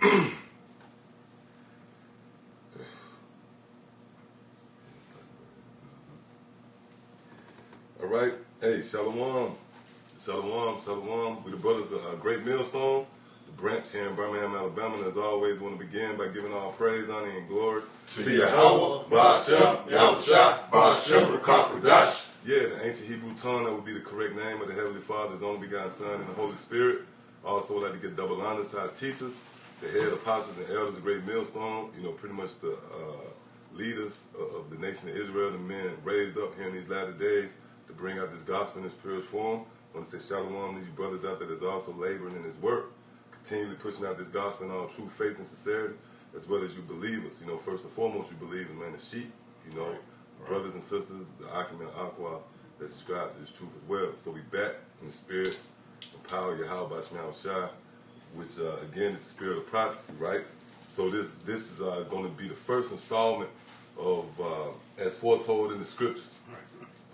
All right. Hey, Shalom. Shalom, Shalom. We the brothers of Great Millstone, the branch here in Birmingham, Alabama. And as always, we want to begin by giving all praise, honor, and glory to Yahweh, Ba'ashem, Yahushua, Ba'ashem, Rakakwadash. Yeah, the ancient Hebrew tongue, that would be the correct name of the Heavenly Father, His only begotten Son, and the Holy Spirit. Also, would like to give double honors to our teachers, the head apostles and elders of Great Millstone, you know, pretty much the leaders of the nation of Israel, the men raised up here in these latter days to bring out this gospel in its purest form. I want to say shalom to you brothers out there that's also laboring in His work, continually pushing out this gospel in all true faith and sincerity, as well as you believers. You know, first and foremost, you believe in man, the sheep, you know, brothers and sisters, the Akim and Aqua that subscribe to this truth as well. So we back in the spirit, the power of Yahweh by Shema Shai, which again is the spirit of prophecy, right? So this is going to be the first installment of as foretold in the scriptures.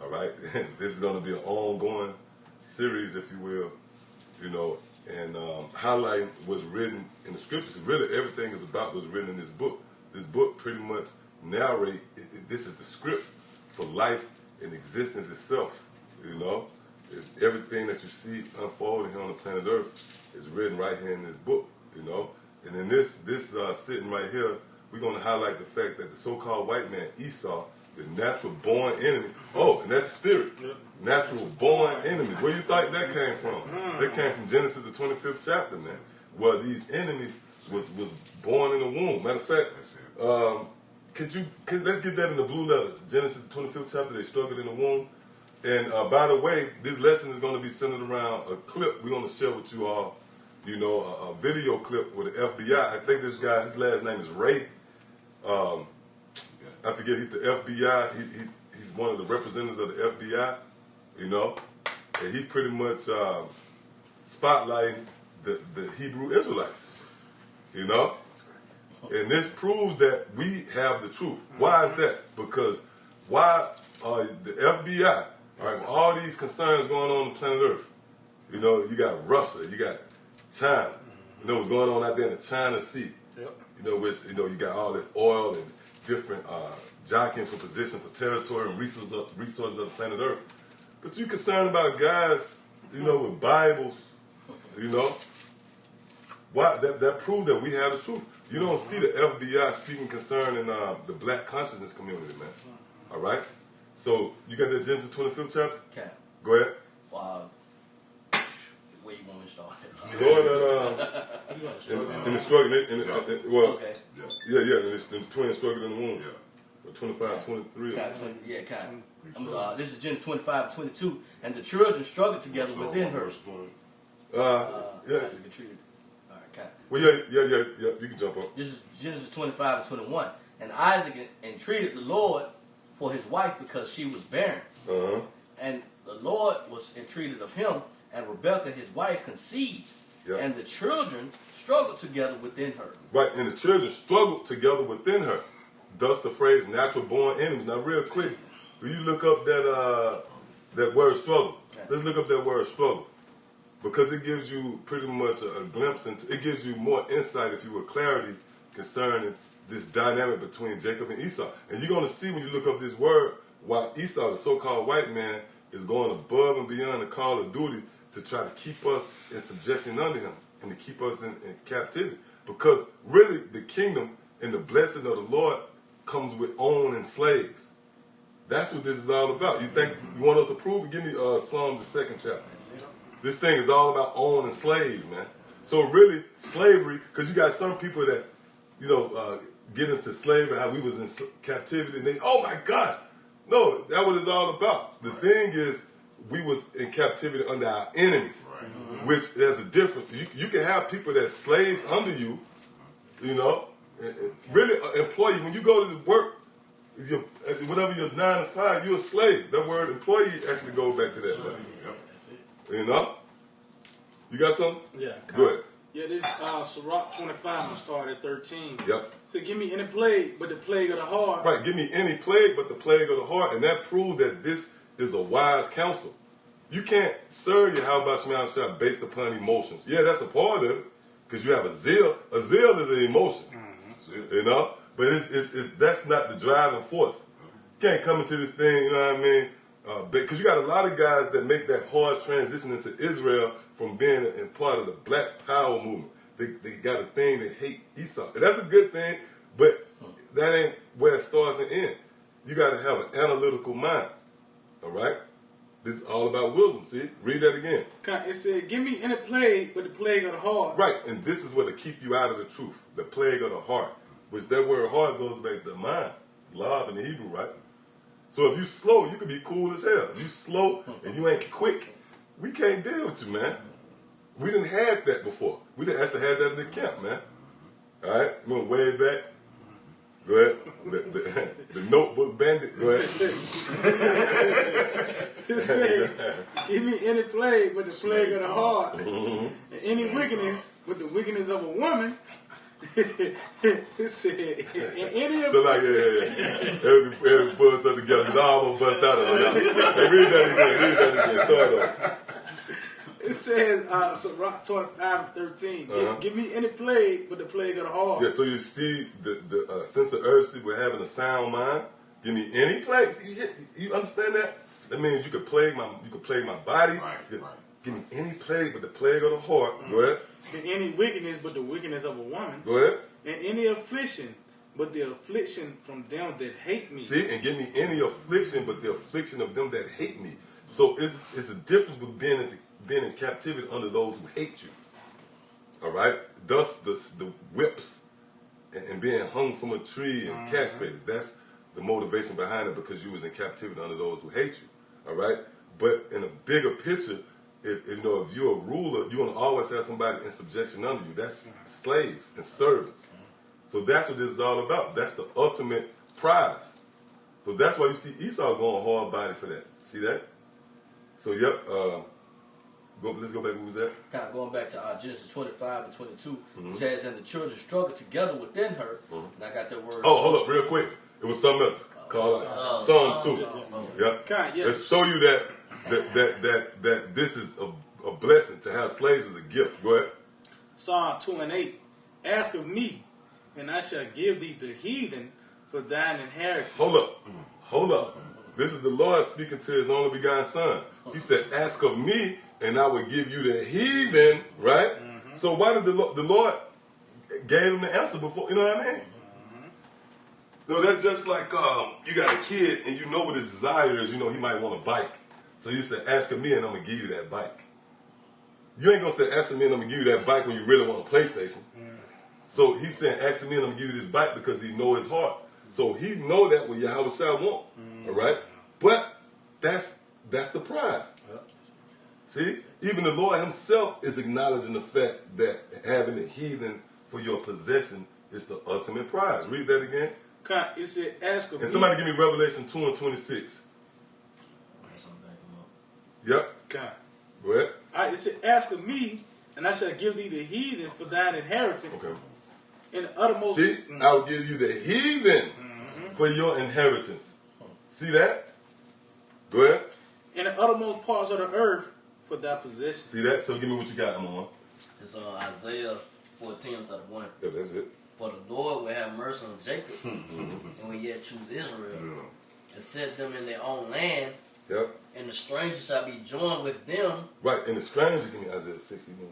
All right, this is going to be an ongoing series, if you will, you know, and highlighting what's written in the scriptures. Really, everything is about what's written in this book. This book pretty much narrates. This is the script for life and existence itself. You know, everything that you see unfolding here on the planet Earth is written right here in this book. You know, and in this sitting right here, we're going to highlight the fact that the so-called white man Esau, the natural born enemy. Oh, and that's spirit. Yep. Natural born enemies. Where you think that came from? That came from Genesis the 25th chapter, man. Where these enemies was born in the womb. Matter of fact, let's get that in the blue letter. Genesis the 25th chapter, they struggled in the womb. And by the way, this lesson is going to be centered around a clip we're going to share with you all. You know, a video clip with the FBI. I think this guy, his last name is Ray. I forget, he's the FBI. He's one of the representatives of the FBI, you know. And he pretty much spotlighting the Hebrew Israelites, you know. And this proves that we have the truth. Why is that? Because why are the FBI, all right, all these concerns going on the planet Earth, you know, you got Russia, you got China, you know what's going on out there in the China Sea, you know, which, you know, you got all this oil and different jockeying for position, for territory and resources of the planet Earth. But you concerned about guys, you know, with Bibles, you know. Why? That proves that we have the truth. You don't see the FBI speaking concerning the black consciousness community, man. All right? So, you got that Genesis 25th chapter? Okay. Go ahead. Wow. Where you want me to start? In the struggle, well, okay. Yeah, in the twin struggle in the womb. Yeah. 25, 23. Yeah, kind of. This is Genesis 25, 22. And the children struggled together within her. Yeah. Okay. Well, yeah, you can jump up. This is Genesis 25 and 21. And Isaac entreated the Lord for his wife because she was barren. And the Lord was entreated of him, and Rebekah, his wife, conceived. Yep. And the children struggled together within her. Right, and the children struggled together within her. Thus the phrase natural born enemies. Now real quick, will you look up that word struggle? Okay. Let's look up that word struggle. Because it gives you pretty much a glimpse into, it gives you more insight, if you will, clarity concerning this dynamic between Jacob and Esau. And you're going to see when you look up this word, why Esau, the so-called white man, is going above and beyond the call of duty to try to keep us in subjection under him and to keep us in captivity. Because really the kingdom and the blessing of the Lord comes with owning slaves. That's what this is all about. You think you want us to prove it? Give me Psalms the 2nd chapter. This thing is all about owning slaves, man. So really, slavery, because you got some people that, you know, get into slavery, how we was in captivity, and they, oh my gosh. No, that's what it's all about. The thing is, we was in captivity under our enemies, which there's a difference. You can have people that slaves under you, you know, really employee. When you go to work, whatever your 9 to 5, you're a slave. That word employee actually goes back to that. You know? You got something? Yeah. Go ahead. Yeah, this Sirach 25, I'm going to start at 13. Yep. So give me any plague but the plague of the heart. Right, give me any plague but the plague of the heart. And that proves that this is a wise counsel. You can't serve Yahweh Shema Shah based upon emotions. Yeah, that's a part of it. Because you have a zeal. A zeal is an emotion, you know. But it's that's not the driving force. You can't come into this thing, you know what I mean? Because you got a lot of guys that make that hard transition into Israel from being in part of the Black Power movement. They got a thing they hate Esau. And that's a good thing, but that ain't where it starts and ends. You got to have an analytical mind. All right? This is all about wisdom. See? Read that again. It said, give me any plague but the plague of the heart. Right, and this is what to keep you out of the truth. The plague of the heart. Which that word heart goes back to mind. Lav in the Hebrew, right? So if you slow, you can be cool as hell. If you slow and you ain't quick, we can't deal with you, man. We didn't have that before. We didn't actually have that in the camp, man. All right? Remember way back? Go ahead. The notebook bandit. Go ahead. It said, give me any plague but the plague of the heart. And any wickedness but the wickedness of a woman. It said, in any of so like, every bust up together. It's all gonna bust out of it. Hey, read that again. Start over. It says, so Rock 25:13. Give me any plague but the plague of the heart. Yeah, so you see the sense of urgency with having a sound mind. Give me any plague. You understand that? That means you could plague my body. Right. Give me any plague but the plague of the heart. Go ahead. And any wickedness but the wickedness of a woman. Go ahead. And any affliction but the affliction from them that hate me. See, and give me any affliction but the affliction of them that hate me. So it's a difference with being in captivity under those who hate you. All right? Thus the whips and being hung from a tree and castrated. That's the motivation behind it, because you was in captivity under those who hate you. All right? But in a bigger picture, if you're a ruler, you're going to always have somebody in subjection under you. That's slaves and servants. So that's what this is all about. That's the ultimate prize. So that's why you see Esau going hard body for that. See that? So, yep. Let's go back. What was that? Kind of going back to Genesis 25 and 22. It says, and the children struggled together within her. And I got that word. Oh, hold up real quick. It was something else. Called Psalms 2. Yep. Let's show you that this is a blessing to have slaves as a gift. Go ahead. Psalm 2 and 8. Ask of me, and I shall give thee the heathen for thine inheritance. Hold up. This is the Lord speaking to his only begotten son. He said, ask of me, and I will give you the heathen, right? So why did the Lord gave him the answer before? You know what I mean? No, that's just like you got a kid and you know what his desire is. You know he might want a bike. So you say, ask of me and I'm going to give you that bike. You ain't going to say, ask of me and I'm going to give you that bike when you really want a PlayStation. So he's saying, ask of me and I'm going to give you this bike because he know his heart. So he know that what Yahweh shall want. All right? But that's the prize. See? Even the Lord himself is acknowledging the fact that having the heathens for your possession is the ultimate prize. Read that again. It said, ask of me. And somebody give me Revelation 2 and 26. Yep. Go ahead. It said, ask of me, and I shall give thee the heathen for thine inheritance. Okay. In the uttermost. See, I will give you the heathen for your inheritance. See that? Go ahead. In the uttermost parts of the earth for thy possession. See that? So give me what you got, Amon. It's Isaiah 14, start 1. Yeah, that's it. For the Lord will have mercy on Jacob, and will yet choose Israel, and set them in their own land. Yep. And the stranger shall be joined with them. Right, and the stranger, give me Isaiah 61.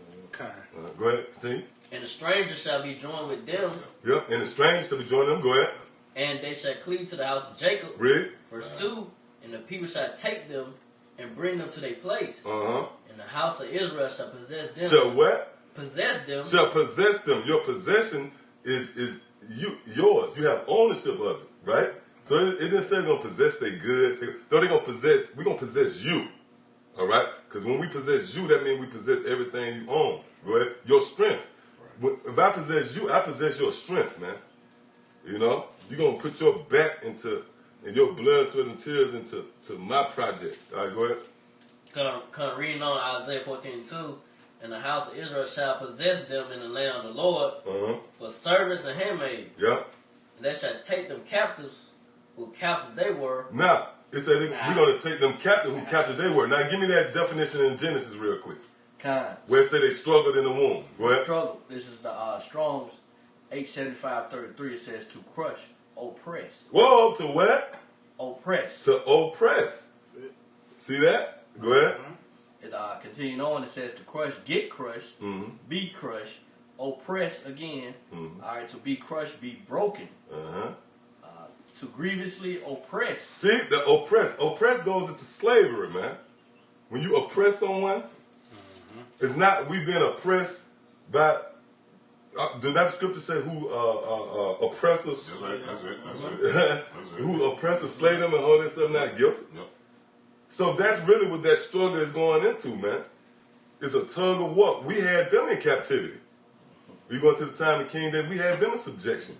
Go ahead, continue. And the stranger shall be joined with them. Yep, and the stranger shall be joined them. Go ahead. And they shall cleave to the house of Jacob. Read. Verse 2. And the people shall take them and bring them to their place. And the house of Israel shall possess them. Shall what? Possess them. Shall possess them. Your possession is yours. You have ownership of it, right? So it didn't say we're going to possess their goods. No, we're going to possess you. All right? Because when we possess you, that means we possess everything you own. Go ahead. Your strength. If I possess you, I possess your strength, man. You know? You're going to put your back into, and your blood, sweat, and tears into my project. All right, go ahead. Reading on Isaiah 14:2. And the house of Israel shall possess them in the land of the Lord for servants and handmaids. Yep. And they shall take them captives, who captives they were. Now, it said we're going to take them captive, who captive they were. Now, give me that definition in Genesis real quick. Kinds. Where it say they struggled in the womb. Go ahead. Struggle. This is the Strong's 875:33. It says to crush, oppress. Whoa, to what? Oppress. To oppress. See that? Go ahead. It continuing on. It says to crush, get crushed, be crushed, oppress again. All right, to be crushed, be broken. To grievously oppress. See, the oppress goes into slavery, man. When you oppress someone, it's not we've been oppressed by. Did that scripture say who oppressors? That's right. That's it. Who oppressors slay them and hold themselves not guilty? Yep. So that's really what that struggle is going into, man. It's a tug of war. We had them in captivity. We go into the time of King David, we had them in subjection.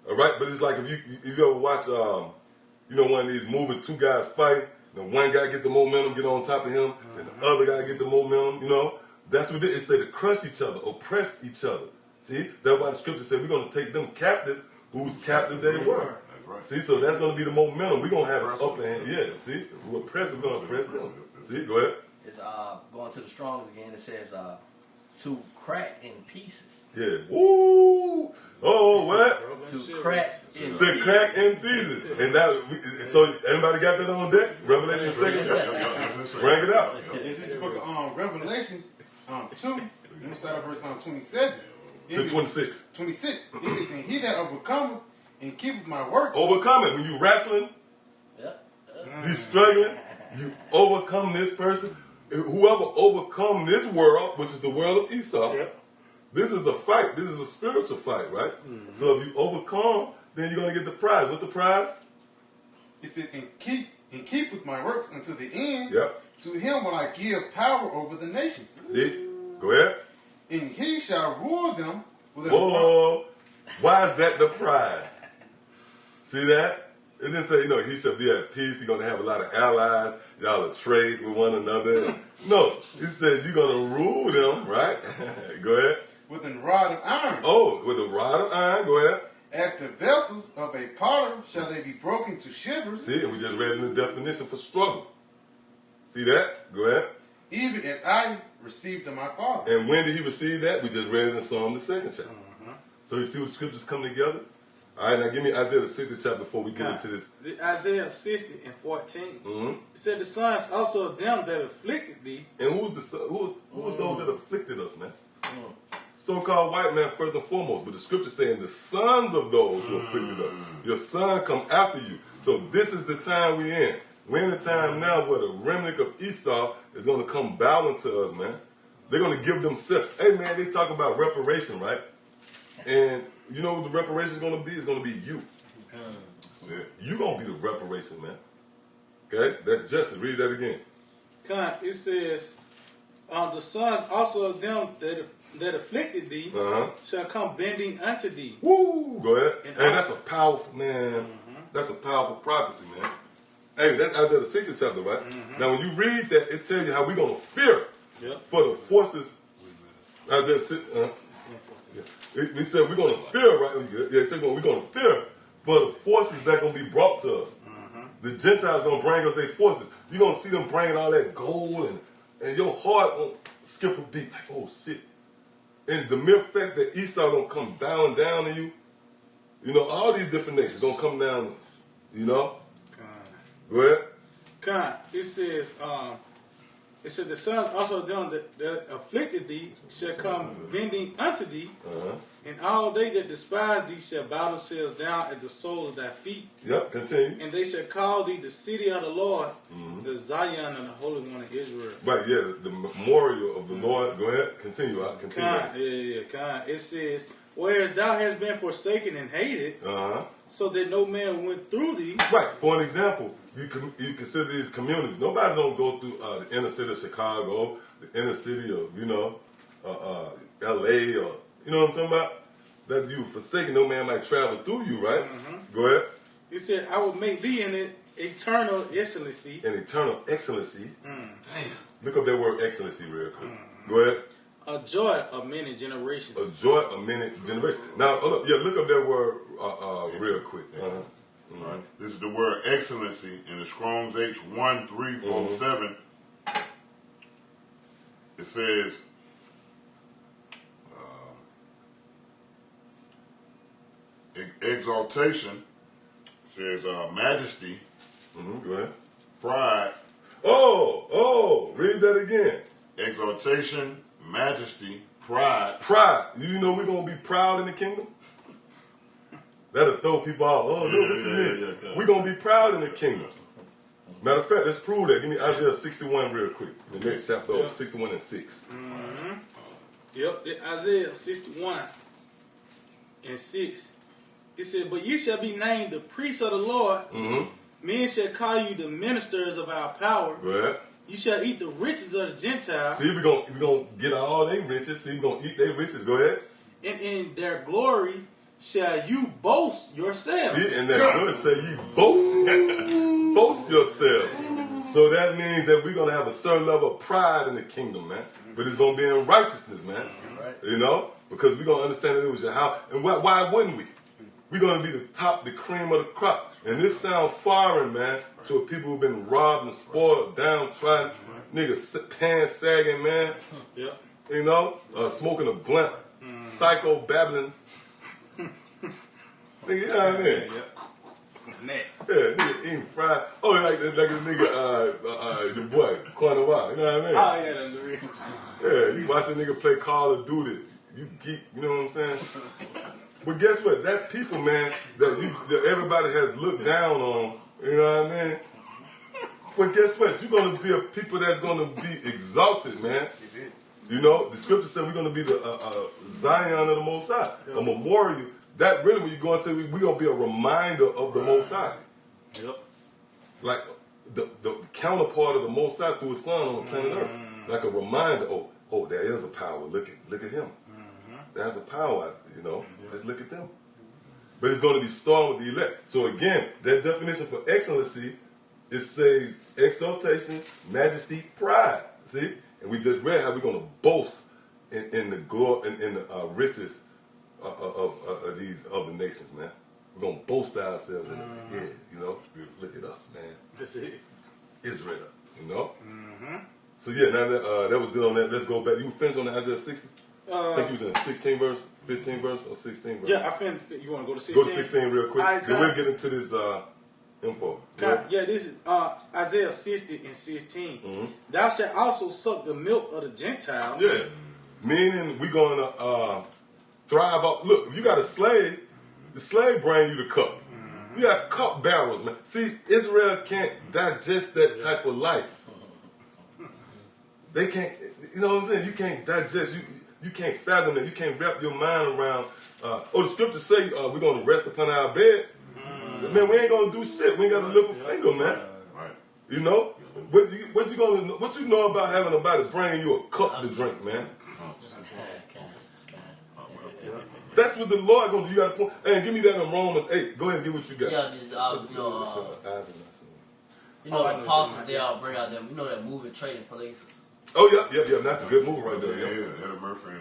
All right, but it's like if you ever watch, one of these movies, two guys fight, and one guy get the momentum, get on top of him, and the other guy get the momentum. That's what it say to crush each other, oppress each other. See, that's why the scripture said we're going to take them captive, whose captive they were. That's right. See, so that's going to be the momentum. We're going to have an upper hand. Yeah, see, we're oppressing, we're going to oppress them. See, go ahead. It's going to the Strong's again. It says to crack in pieces. Yeah. Woo! Oh, what? To crack in To pieces. crack in pieces. And so everybody got that on deck? Revelation 6? Bring it out. This is the book of Revelations 2. Let me start at verse 27. To 26. 26. It says, and he that overcometh and keepeth my work. Overcome it. When you wrestling, you struggling, you overcome this person. Whoever overcome this world, which is the world of Esau, this is a fight. This is a spiritual fight, right? So if you overcome, then you're going to get the prize. What's the prize? It says, and keepeth my works unto the end. Yep. To him will I give power over the nations. See? Go ahead. And he shall rule them with a Whoa. Why is that the prize? See that? It didn't say, he shall be at peace. You're going to have a lot of allies. Y'all will trade with one another. No. It says you're going to rule them, right? Go ahead. with a rod of iron. Oh, with a rod of iron. Go ahead. As the vessels of a potter shall they be broken to shivers. See, and we just read in the definition for struggle. See that? Go ahead. Even as I received of my Father. And when did he receive that? We just read it in Psalm the 2nd chapter. So you see what scriptures come together? All right, now give me Isaiah the 60th chapter before we get into this. Isaiah 60 and 14. Mm-hmm. It said, the sons also of them that afflicted thee. And who's those that afflicted us, man? So-called white man first and foremost, but the scripture saying the sons of those who afflicted us. Your son come after you. So this is the time we're in. We're in the time now where the remnant of Esau is going to come bowing to us, man. They're going to give themselves. Hey, man, they talk about reparation, right? And you know what the reparation is going to be? It's going to be you. Yeah. You're going to be the reparation, man. Okay? That's justice. Read that again. It says, the sons also of them that afflicted thee shall come bending unto thee. Woo! Go ahead. And that's a powerful, man. That's a powerful prophecy, man. Hey, that's Isaiah the 60th chapter, right? Now, when you read that, it tells you how we're going to fear for the forces. Isaiah 6, we said we're going to fear, right? Yeah, it said we're going to fear for the forces that are going to be brought to us. The Gentiles going to bring us their forces. You're going to see them bringing all that gold, and your heart going to skip a beat. Like, oh, shit. And the mere fact that Esau going to come bowing down to you, all these different nations going to come down, Go ahead. It says, the sons also of them that afflicted thee shall come bending unto thee, and all they that despise thee shall bow themselves down at the sole of thy feet. Yep, continue. And they shall call thee the city of the Lord, the Zion and the Holy One of Israel. Right, yeah, the memorial of the Lord. Go ahead, continue. It says, whereas thou hast been forsaken and hated, so that no man went through thee. Right, for an example, you consider these communities. Nobody don't go through the inner city of Chicago, the inner city of, L.A. or, you know what I'm talking about? That you forsaken, no man might travel through you, right? Go ahead. It said, I will make thee an eternal excellency. An eternal excellency. Damn. Look up that word excellency real quick. Go ahead. A joy of many generations. A joy of many generations. Now, look up that word real quick. Right. This is the word excellency in the Strong's H 1347. it says, exaltation, says majesty, Go ahead. pride. Oh, read that again. Exaltation, majesty, pride. Pride. You know we're going to be proud in the kingdom? That'll throw people off. Oh, no, what you mean? Yeah. We're going to be proud in the kingdom. Matter of fact, let's prove that. Give me Isaiah 61 real quick. The next chapter, Yeah. 61 and 6. Yep, Isaiah 61 and 6. It said, "But ye shall be named the priests of the Lord. Men shall call you the ministers of our power. Go ahead. You shall eat the riches of the Gentiles, See, we're gonna get all their riches. See, we're going to eat their riches. Go ahead. and in their glory shall you boast yourselves." See, and that verse say you boast. Boast yourselves. So that means that we're going to have a certain level of pride in the kingdom, man. But it's going to be in righteousness, man. Right. You know? Because we're going to understand that it was your house. And why wouldn't we? We're going to be the top, the cream of the crop. And this sounds foreign, man, to people who've been robbed and spoiled, downtrodden, niggas pants sagging, man. Yep. You know? Smoking a blunt, psycho babbling. Nigga, you know what I mean? Yeah, nigga eating fried. Oh, like the nigga, the boy, Cornwall. You know what I mean? Oh, yeah, that's the real. Yeah, you watch a nigga play Call of Duty. You geek, you know what I'm saying? But guess what? That people, man, that everybody has looked down on, you know what I mean? But guess what? You're going to be a people that's going to be exalted, man. You know, the scripture said we're going to be the Zion of the Most High, a memorial. That really, when you go into it, we're going to be a reminder of the Most High. Yep. Like the counterpart of the Most High through His Son on the planet Earth. Like a reminder, oh, there is a power. Look at him. There's a power, you know. Just look at them. But it's going to be starting with the elect. So again, that definition for excellency, it says exaltation, majesty, pride. See? And we just read how we're going to boast in the glory, in the riches of these other nations, man. We're going to boast ourselves in the head, you know. Look at us, man. That's it. Israel, you know. So yeah, now that was it on that. Let's go back. You finished on the Isaiah 60? I think you was in the 16 verse, 15 verse, or 16 verse. Yeah, I finished. You want to go to 16? Go to 16 real quick. Then we'll get into this info. Yeah, this is Isaiah 60 and 16. Thou shalt also suck the milk of the Gentiles. Yeah, meaning we're going to thrive up. Look, if you got a slave, the slave bring you the cup. You got cup barrels, man. See, Israel can't digest that type of life. They can't, you know what I'm saying? You can't digest, you can't fathom that. You can't wrap your mind around. The scriptures say we're going to rest upon our beds. Man, we ain't going to do shit. We ain't got to lift a finger, man. Right. You know? What you know about having a body bringing you a cup to drink, man? That's what the Lord going to do. You got to point. Hey, give me that in Romans 8. Go ahead and get what you got. Yeah, just, the apostles, they all bring out them, that moving trading places. Oh, yeah. That's a good move right there. Yeah, Yeah, Eddie Murphy and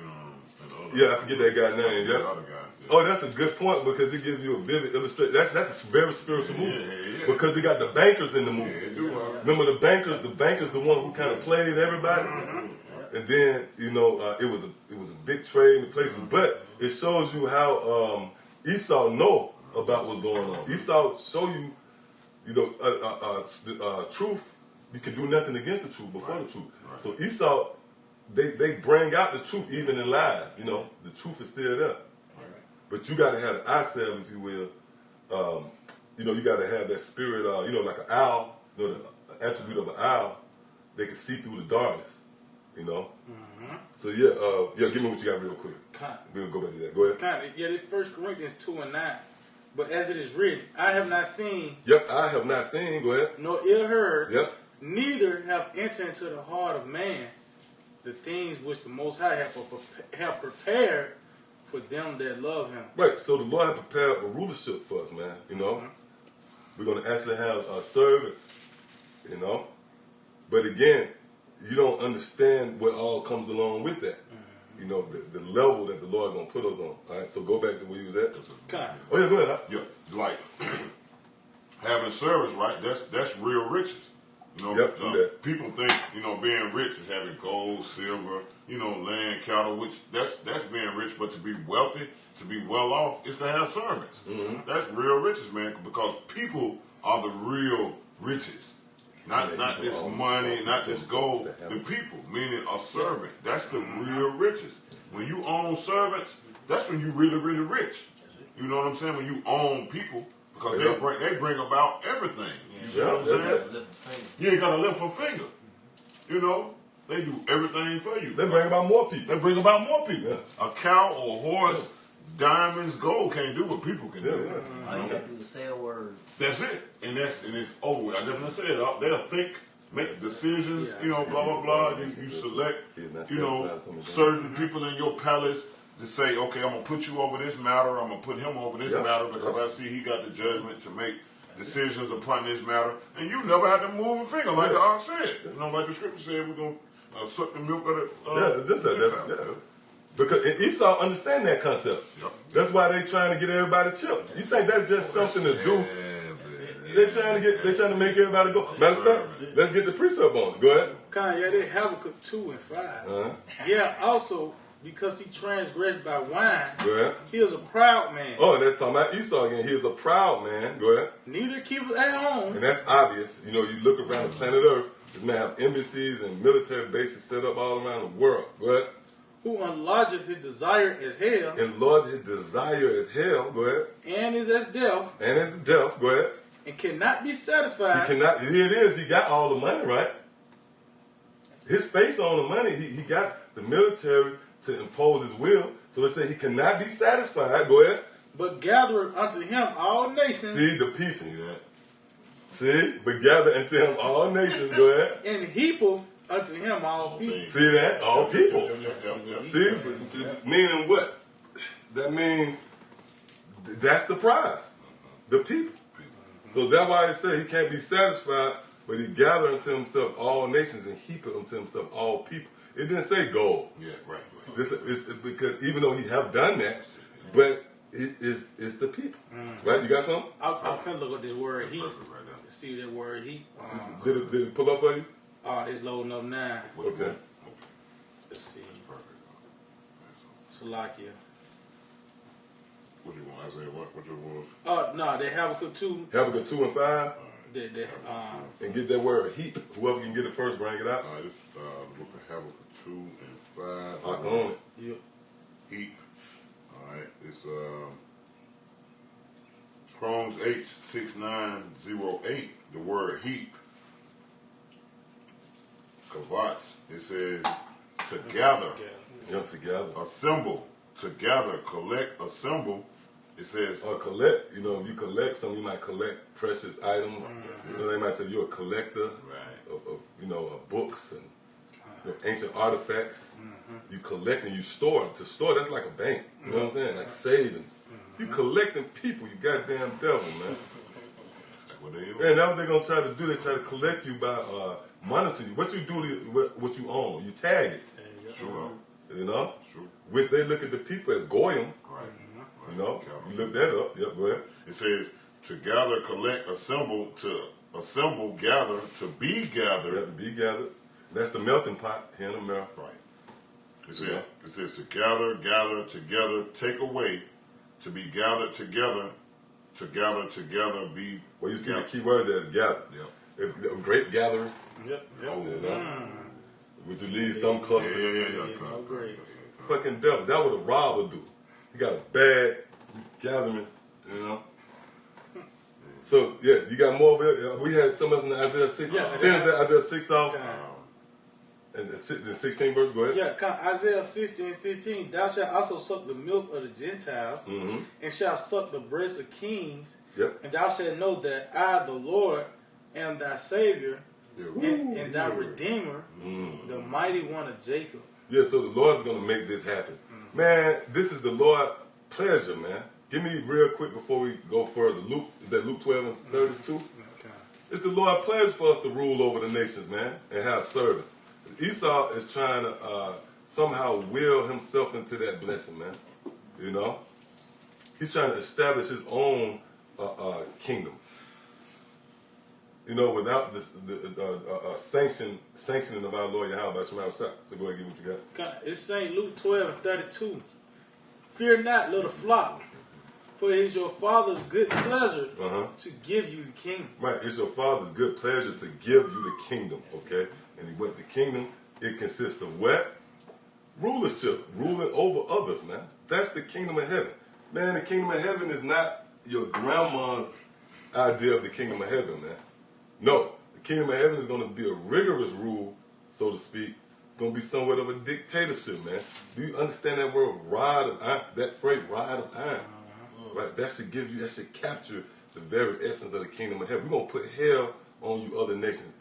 the other. Yeah, I forget that guy's name. The Yeah. other guy. Yeah. Oh, that's a good point because it gives you a vivid illustration. That's a very spiritual movie Yeah. because they got the bankers in the movie. Yeah, Remember the bankers? The bankers, the one who kind of played everybody. And then it was a big trade in the places, but it shows you how Esau know about what's going on. Esau show you, truth. You can do nothing against the truth before the truth. Right. So Esau, they bring out the truth even in lies. The truth is still there. Right. But you got to have the eye salve, if you will. You got to have that spirit. Like an owl. The attribute of an owl, they can see through the darkness. So give me what you got real quick. We'll go back to that. Go ahead. Yeah, this 1 Corinthians 2 and 9. But as it is written, I have not seen. Yep, I have not seen. Go ahead. Nor ill heard. Yep. Neither have entered into the heart of man the things which the Most High have prepared for them that love Him. Right. So the Lord has prepared a rulership for us, man. We're going to actually have servants. But again, you don't understand what all comes along with that. The level that the Lord going to put us on. All right, so go back to where you was at. Oh, yeah, go ahead. Yeah, like having service, right? That's real riches. You know, Yep, do that. people think, being rich is having gold, silver, land, cattle, which that's being rich, but to be wealthy, to be well off, is to have servants. Mm-hmm. That's real riches, man, because people are the real riches. Not this money, not this gold. The people, meaning a servant. That's the real riches. When you own servants, that's when you really, really rich. You know what I'm saying? When you own people, because they bring about everything. You see what I'm saying? You ain't got to lift a finger. They do everything for you. They bring about more people. They bring about more people. Yeah. A cow or a horse, diamonds, gold can't do what people can do. All you got to do is say a word. That's it. And it's over with. I definitely said they'll think, make decisions, blah, blah, blah. You select, certain people in your palace to say, okay, I'm going to put you over this matter. I'm going to put him over this matter because I see he got the judgment to make decisions upon this matter. And you never have to move a finger, like the ox said. Like the scripture said, we're going to suck the milk of the... Because Esau understand that concept. Yep. That's why they trying to get everybody chipped. You think that's just something to do? They're trying to make everybody go. Matter of fact, let's get the precept on it. Go ahead. Kanye, they Habakkuk 2 and 5. Uh-huh. Yeah, also because he transgressed by wine, Go ahead. he is a proud man. Oh, that's talking about Esau again. He is a proud man. Go ahead. Neither keepeth at home. And that's obvious. You look around the planet Earth, this man have embassies and military bases set up all around the world. Go ahead. Who enlargeth his desire as hell. Enlarge his desire as hell. Go ahead. And is as deaf. And as deaf. Go ahead. And cannot be satisfied. He cannot. Here it is. He got all the money, right? His face on the money. He got the military to impose his will. So it said he cannot be satisfied. Go ahead. But gathereth unto him all nations. See the people. See that? See? But gather unto him all nations. Go ahead. And heapeth unto him all people. See that? All people. See? Meaning what? That means that's the prize. The people. So that's why it said he can't be satisfied, but he gathered unto himself all nations and heaped unto himself all people. It didn't say gold. Yeah, right. It's because even though he have done that, but it's the people. Right? You got something? I'm finna look at this word heap. See that word heap. Did it pull up for you? It's loading up now. Okay. Let's see. Salakia. What you want? Isaiah what? What you want? No, they Habakkuk 2. Habakkuk 2 and 5. And get that word heap. Whoever can get it first, bring it out. This book of Habakkuk 2 and 5. I own it. Yep. Heap. All right. It's Strong's H6908. The word heap. Kavatz. It says to gather. Yep, together. Assemble. To gather. Collect. Assemble. It says collect. If you collect something, you might collect precious items. They might say you're a collector of books and ancient artifacts. You collect and you store. To store, that's like a bank. You know what I'm saying? Like savings. You collecting people, you goddamn devil, man. And that's what they're gonna try to do. They try to collect you by monitoring you. What you do to what you own, you tag it. Sure. Sure. Which they look at the people as goyim. Right. You look that up. Yep, go ahead. It says to gather, collect, assemble, gather, to be gathered. Yeah, to be gathered. That's the melting pot here in America. Right. It says to gather, together, take away, to be gathered together, to gather together, be. Well, you see the key word there is gather. Yep. Great gatherers. Yep. Would you lead some clusters? Yeah. Great. Fucking devil. That what a robber do. He got a bad gathering, So, you got more of it. We had some else in Isaiah 6. Finish Isaiah 6 off. And the 16th verse, go ahead. Isaiah 16:16. Thou shalt also suck the milk of the Gentiles, and shalt suck the breast of kings, and thou shalt know that I, the Lord, am thy Savior, and thy Redeemer, the mighty one of Jacob. Yeah, so the Lord's going to make this happen. Man, this is the Lord's pleasure, man. Give me real quick before we go further. Luke 12 and 32. It's the Lord's pleasure for us to rule over the nations, man, and have servants. Esau is trying to somehow will himself into that blessing, man. He's trying to establish his own kingdom. you know, without the sanctioning of our Lord Yahweh Shema Shah. So go ahead and get what you got. It's St. Luke 12:32. Fear not, little flock, for it is your Father's good pleasure to give you the kingdom. Right, it's your Father's good pleasure to give you the kingdom, okay? And what the kingdom, it consists of what? Rulership, ruling over others, man. That's the kingdom of heaven. Man, the kingdom of heaven is not your grandma's idea of the kingdom of heaven, man. No, the kingdom of heaven is going to be a rigorous rule, so to speak. It's going to be somewhat of a dictatorship, man. Do you understand that word, rod of iron? That phrase, rod of iron. Right? That should capture the very essence of the kingdom of heaven. We're going to put hell on you other nations,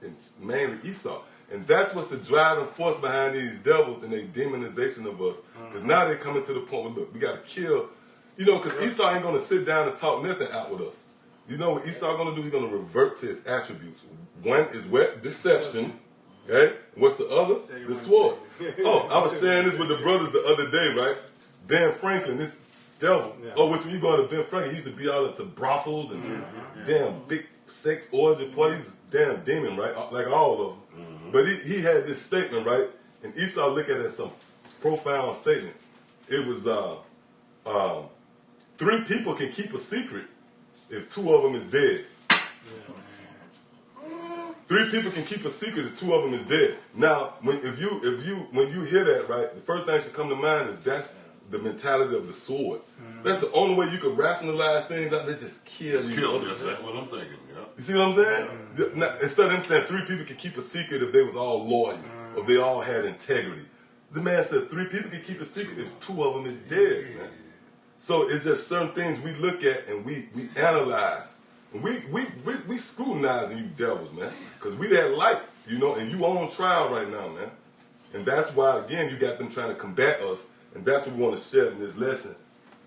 and mainly Esau. And that's what's the driving force behind these devils and their demonization of us. Because now they're coming to the point where, look, we got to kill. You know, because Esau ain't going to sit down and talk nothing out with us. You know what Esau going to do? He's going to revert to his attributes. One is what? Deception. Okay? What's the other? The sword. Oh, I was sharing this with the brothers the other day, right? Ben Franklin, this devil. Yeah. Oh, which when you go to Ben Franklin, he used to be all into brothels and damn big sex orgy parties. Damn demon, right? Like all of them. But he had this statement, right? And Esau looked at it as some profound statement. It was 3 people can keep a secret if 2 of them is dead. 3 people can keep a secret if 2 of them is dead. Now, when you hear that, right, the first thing that should come to mind is that's the mentality of the sword. That's the only way you can rationalize things out there. Just kill these others. That's what I'm thinking. Yeah. You see what I'm saying? Now, instead of them saying 3 people can keep a secret if they was all loyal or they all had integrity. The man said 3 people can keep a secret if 2 of them is dead, man. So it's just certain things we look at and we analyze. And we scrutinizing you devils, man. Because we that light, you know, and you on trial right now, man. And that's why, again, you got them trying to combat us. And that's what we want to share in this lesson.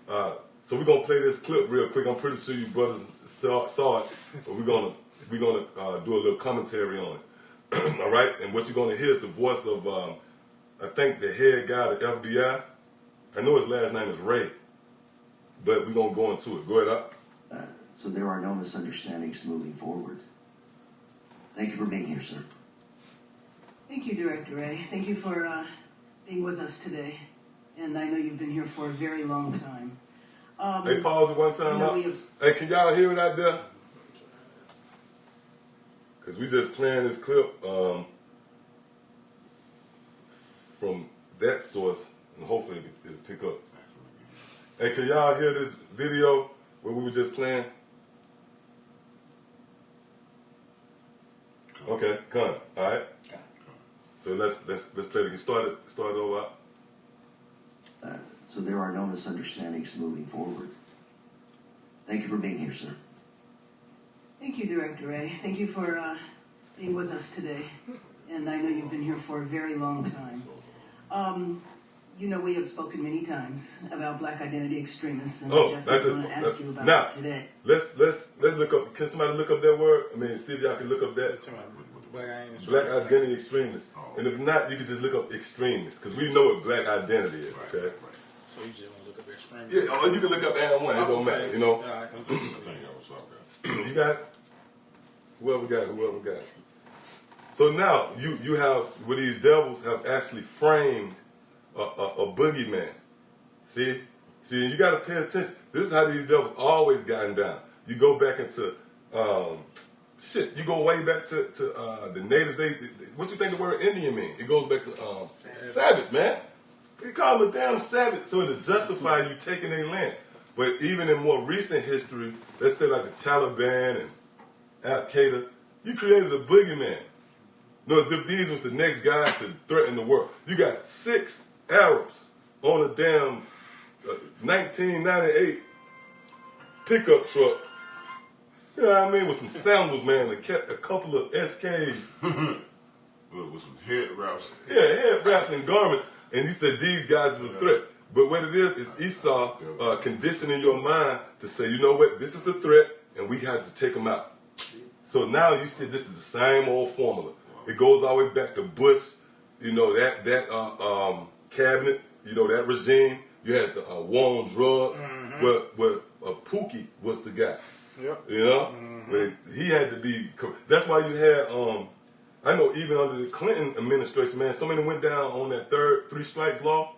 So we're gonna play this clip real quick. I'm pretty sure you brothers saw it, but we're gonna do a little commentary on it. All right. And what you're gonna hear is the voice of I think the head guy of the FBI. I know his last name is Ray, but we're gonna go into it. Go ahead up. So there are no misunderstandings moving forward. Thank you for being here, sir. Thank you, Director Ray. Thank you for being with us today. And I know you've been here for a very long time. Hey, pause it one time. Hey, can y'all hear it out there? Because we just playing this clip from that source, and hopefully it'll pick up. Hey, can y'all hear this video where we were just playing? Okay, come. All right. So let's play it again. Start it over. So there are no misunderstandings moving forward. Thank you for being here, sir. Thank you, Director Ray. Thank you for being with us today. And I know you've been here for a very long time. You know, we have spoken many times about black identity extremists, and I definitely want to ask you about it today. Let's look up. Can somebody look up that word? I mean, see if y'all can look up that. Black identity extremists. And if not, you can just look up extremists, because we know what black identity is, okay? Right. So you just want to look up extremists? Yeah, or you can look up and one. It don't matter, you know? You got it? Whoever got it. So now, you have, where these devils have actually framed a boogeyman. See, you got to pay attention. This is how these devils always gotten down. You go back into... you go way back to the natives. What you think the word Indian mean? It goes back to savage, man. They call them a damn savage, so to justify you taking their land. But even in more recent history, let's say like the Taliban and Al Qaeda, you created a boogeyman. No, as if these was the next guys to threaten the world. You got 6 Arabs on a damn 1998 pickup truck. You know what I mean? With some sandals, man, a couple of SKs. With some head wraps. Yeah, head wraps and garments. And he said these guys is a threat. But what it is Esau conditioning your mind to say, you know what, this is a threat, and we have to take them out. So now you see this is the same old formula. It goes all the way back to Bush, you know, that cabinet, you know, that regime. You had the war on drugs, where Pookie was the guy. Yep. You know, but he had to be. That's why you had. I know even under the Clinton administration, man, so many went down on that three strikes law.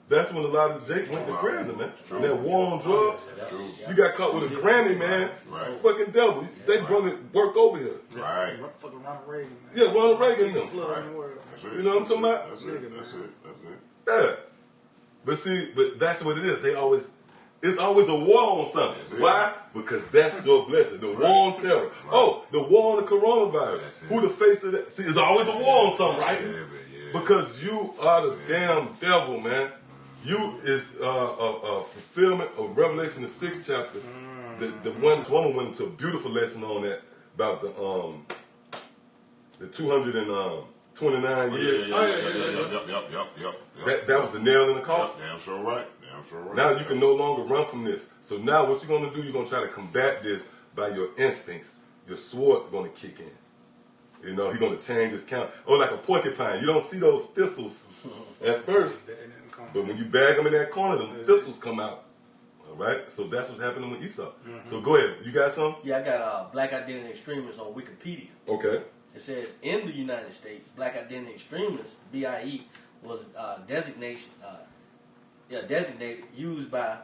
That's when a lot of Jake went to prison, man. And that war on drugs. You got caught with a Grammy, man. Right. Fucking devil. They brought it work over here. Right. Fucking Ronald Reagan. Man. Yeah, Ronald Reagan them. Plug in the world. That's it. You know what I'm talking about? That's it. That's it. That's it. Yeah. But see, that's what it is. It's always a war on something. That's it. Why? Because that's your blessing. The war on terror. Oh, the war on the coronavirus. That's it. Who the face of that? See, it's always a war on something, right? Yeah. Because you are the damn devil, man. You is a fulfillment of Revelation the 6th chapter. The one woman went into a beautiful lesson on that about the 229 years. Yep. That was the nail in the coffin. Damn sure right. Damn sure right. Now you can no longer run from this. So now what you're going to do, you're going to try to combat this by your instincts. Your sword going to kick in. You know, he's going to change his count. Or like a porcupine. You don't see those thistles at first. But when you bag them in that corner, the thistles come out. All right? So that's what's happening with Esau. So go ahead. You got some? Yeah, I got Black Identity Extremists on Wikipedia. Okay. It says, in the United States, Black Identity Extremists, BIE, was designated used by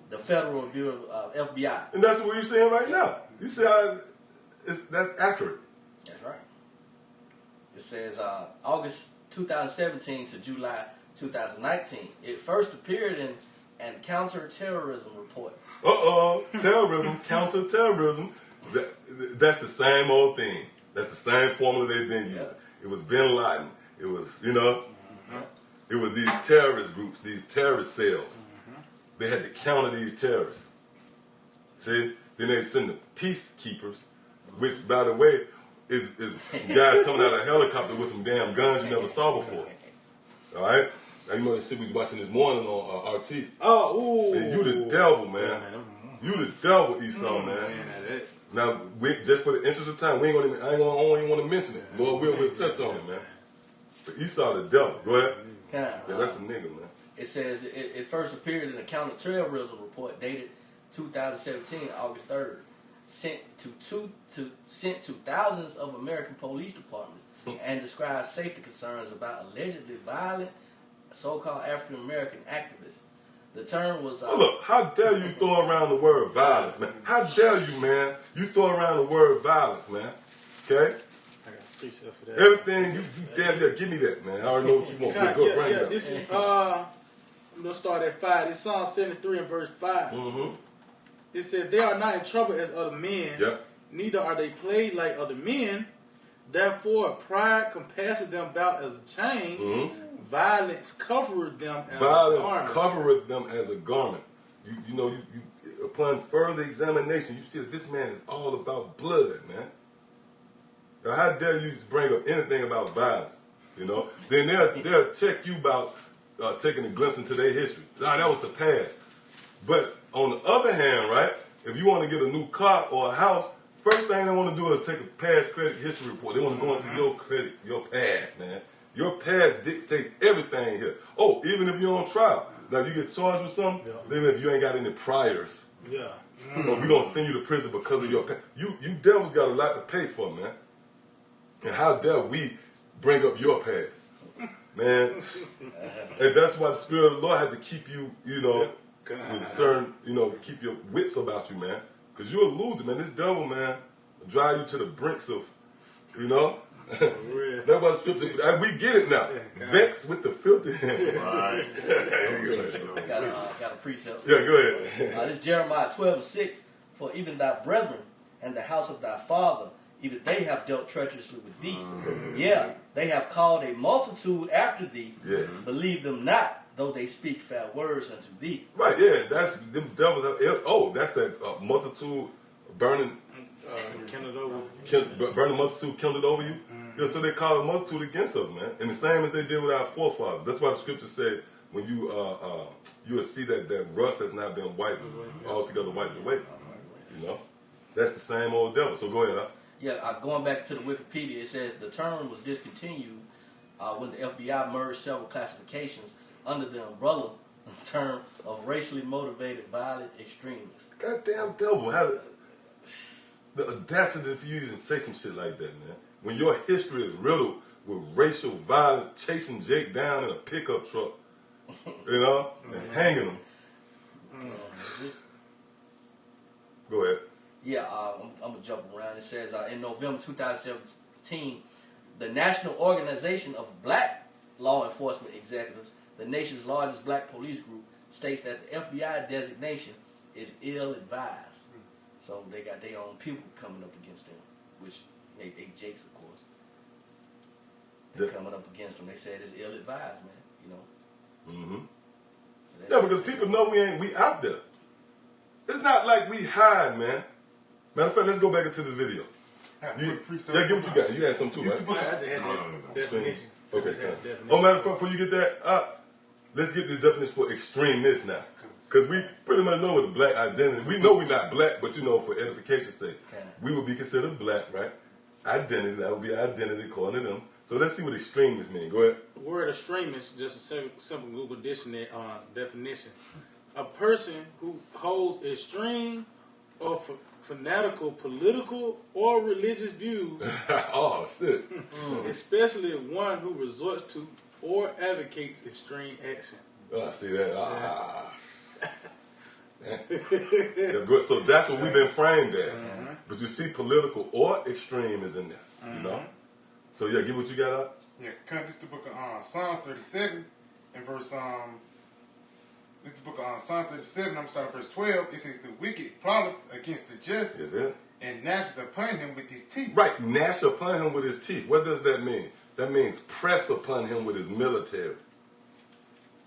the Federal Bureau of FBI. And that's what you're saying right now. You see how that's accurate. That's right. It says August 2017 to July 2019. It first appeared in an counterterrorism report. Terrorism, counterterrorism. That's the same old thing. That's the same formula they've been using. Yep. It was Bin Laden. It was, it was these terrorist groups, these terrorist cells. They had to counter these terrorists. See? Then they send the peacekeepers, which, by the way, is guys coming out of a helicopter with some damn guns you never saw before. All right? Now, you know that shit we was watching this morning on RT. Oh, ooh. And you the devil, man. You the devil, Esau, man. Now, just for the interest of time, I don't even want to mention it. Lord we'll touch on it, man. But Esau the devil. Go ahead. Yeah, that's a nigga, man. It says it first appeared in a counterterrorism report dated 2017, August 3rd, sent to thousands of American police departments and describes safety concerns about allegedly violent so-called African American activists. The term was... look, how dare you throw around the word violence, man? How dare you, man? You throw around the word violence, man. Okay? I got a precept for that. Everything, you damn near give me that, man. I already know what you want. Go, bring it up. This is, I'm going to start at 5. This Psalm 73 and verse 5. It said, they are not in trouble as other men, neither are they plagued like other men. Therefore, pride compasses them about as a chain. Violence covereth them as a garment. Violence covereth them as a garment. You know, upon further examination, you see that this man is all about blood, man. Now, how dare you bring up anything about violence? You know, then they'll check you about taking a glimpse into their history. Nah, that was the past. But on the other hand, right, if you want to get a new car or a house, first thing they want to do is take a past credit history report. They want to go into your past, man. Your past dictates everything here. Oh, even if you're on trial. Now, you get charged with something, even if you ain't got any priors. Yeah. We're going to send you to prison because of your past. You devils got a lot to pay for, man. And how dare we bring up your past? Man. And that's why the Spirit of the Lord had to keep you, with certain, keep your wits about you, man. Because you're a loser, man. This devil, man, will drive you to the brinks of, That's why the scripture, we get it now. Vexed with the filthy hand. Right. Got a precept. Yeah, go ahead. This is Jeremiah 12:6. For even thy brethren and the house of thy father, even they have dealt treacherously with thee. Yeah, they have called a multitude after thee. Yeah. Believe them not, though they speak fair words unto thee. Right, yeah, that's them devils. That's that multitude burning. Kindled over. Burning multitude kindled over you. Yeah, so they call a multitude against us, man. And the same as they did with our forefathers. That's why the scripture said, when you will see that rust has not been wiped altogether wiped away. That's the same old devil. So go ahead, huh? Yeah, going back to the Wikipedia, it says the term was discontinued when the FBI merged several classifications under the umbrella term of racially motivated violent extremists. Goddamn devil. the audacity for you to say some shit like that, man? When your history is riddled with racial violence, chasing Jake down in a pickup truck, you know, and hanging him. Go ahead. Yeah, I'm gonna jump around. It says in November 2017, the National Organization of Black Law Enforcement Executives, the nation's largest black police group, states that the FBI designation is ill-advised. So they got their own people coming up against them, which they Jakes, of course. They're coming up against them. They said it's ill-advised, man. You know. Mm-hmm. So Yeah, because people know we out there. It's not like we hide, man. Matter of fact, let's go back into this video. Yeah, get what you got. You had some too, right? I just had the definition. Okay, oh, matter of fact, before you get that, let's get this definition for extremists now. Because we pretty much know what the black identity, we know we're not black, but you know, for edification's sake, we would be considered black, right? Identity, that would be our identity according to them. So let's see what extremists mean. Go ahead. The word extremist, just a simple Google dictionary definition. A person who holds extreme or fanatical political or religious views. Oh, shit. Especially one who resorts to or advocates extreme action. Oh, I see that. Yeah, good. So that's what we've been framed as. But you see political or extreme is in there, you know? So yeah, get what you got up. Yeah, this is the book of Psalm 37 and verse this is the book of Psalm 37, I'm going to start at verse 12. It says, the wicked plotteth against the just, Is it? and gnasheth upon him with his teeth. Right, gnash upon him with his teeth. What does that mean? That means press upon him with his military.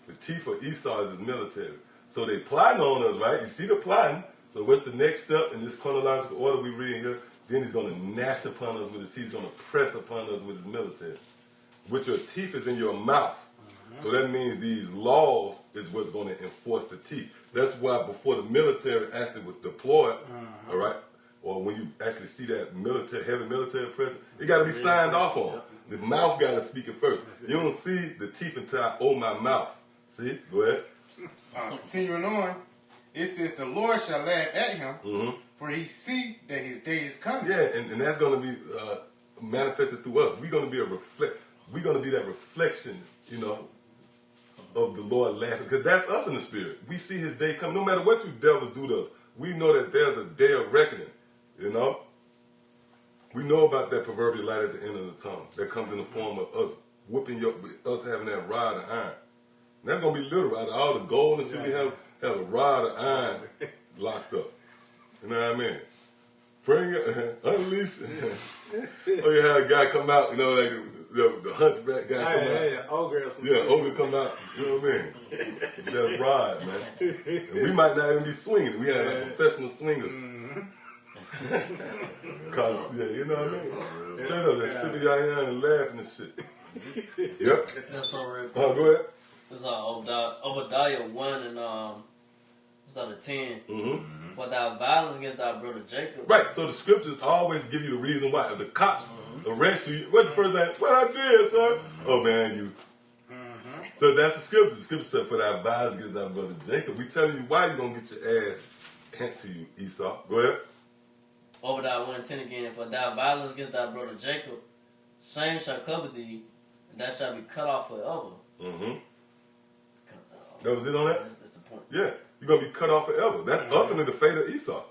The teeth of Esau is his military. So they plotting on us, right? You see the plotting. So what's the next step in this chronological order we read here? Then he's going to gnash upon us with his teeth. He's going to press upon us with his military. With your teeth is in your mouth. So that means these laws is what's going to enforce the teeth. That's why before the military actually was deployed, all right, or when you actually see that military, heavy military presence, it got to be signed off on. The mouth got to speak it first. You don't see the teeth until I open my mouth. See? Go ahead. Continuing on, it says, the Lord shall laugh at him, for he see that his day is coming. Yeah, and that's going to be manifested through us. We're going to be we're going to be that reflection, you know, of the Lord laughing, because that's us in the spirit. We see his day coming. No matter what you devils do to us, we know that there's a day of reckoning, you know? We know about that proverbial light at the end of the tunnel that comes in the form of us whooping us having that rod of iron. And that's going to be literal. Out of all the gold and shit we have a rod of iron locked up. You know what I mean? Bring it, unleash it. Oh, you had a guy come out, you know, like the hunchback guy come out. Yeah, ogre or some Yeah, shit. ogre come out, you know what I mean? That rod, man. And we might not even be swinging. We have like professional swingers. Cause, yeah, you know what I mean? Straight up, that sitting out here and laughing and shit. Yep. That's so real. Oh, go ahead. It's Obadiah 1 and it's out of 10. For thy violence against thy brother Jacob. Right, so the scriptures always give you the reason why. If the cops arrest you, what's the first thing? What I did, sir? Oh, man, you. So that's the scripture. The scripture said, for thy violence against thy brother Jacob. We telling you why you going to get your ass hand to you, Esau. Go ahead. Obadiah 1 and 10 again. For thy violence against thy brother Jacob, shame shall cover thee, and thou shalt be cut off forever. That was it on that? That's the point. Yeah. You're going to be cut off forever. That's ultimately the fate of Esau.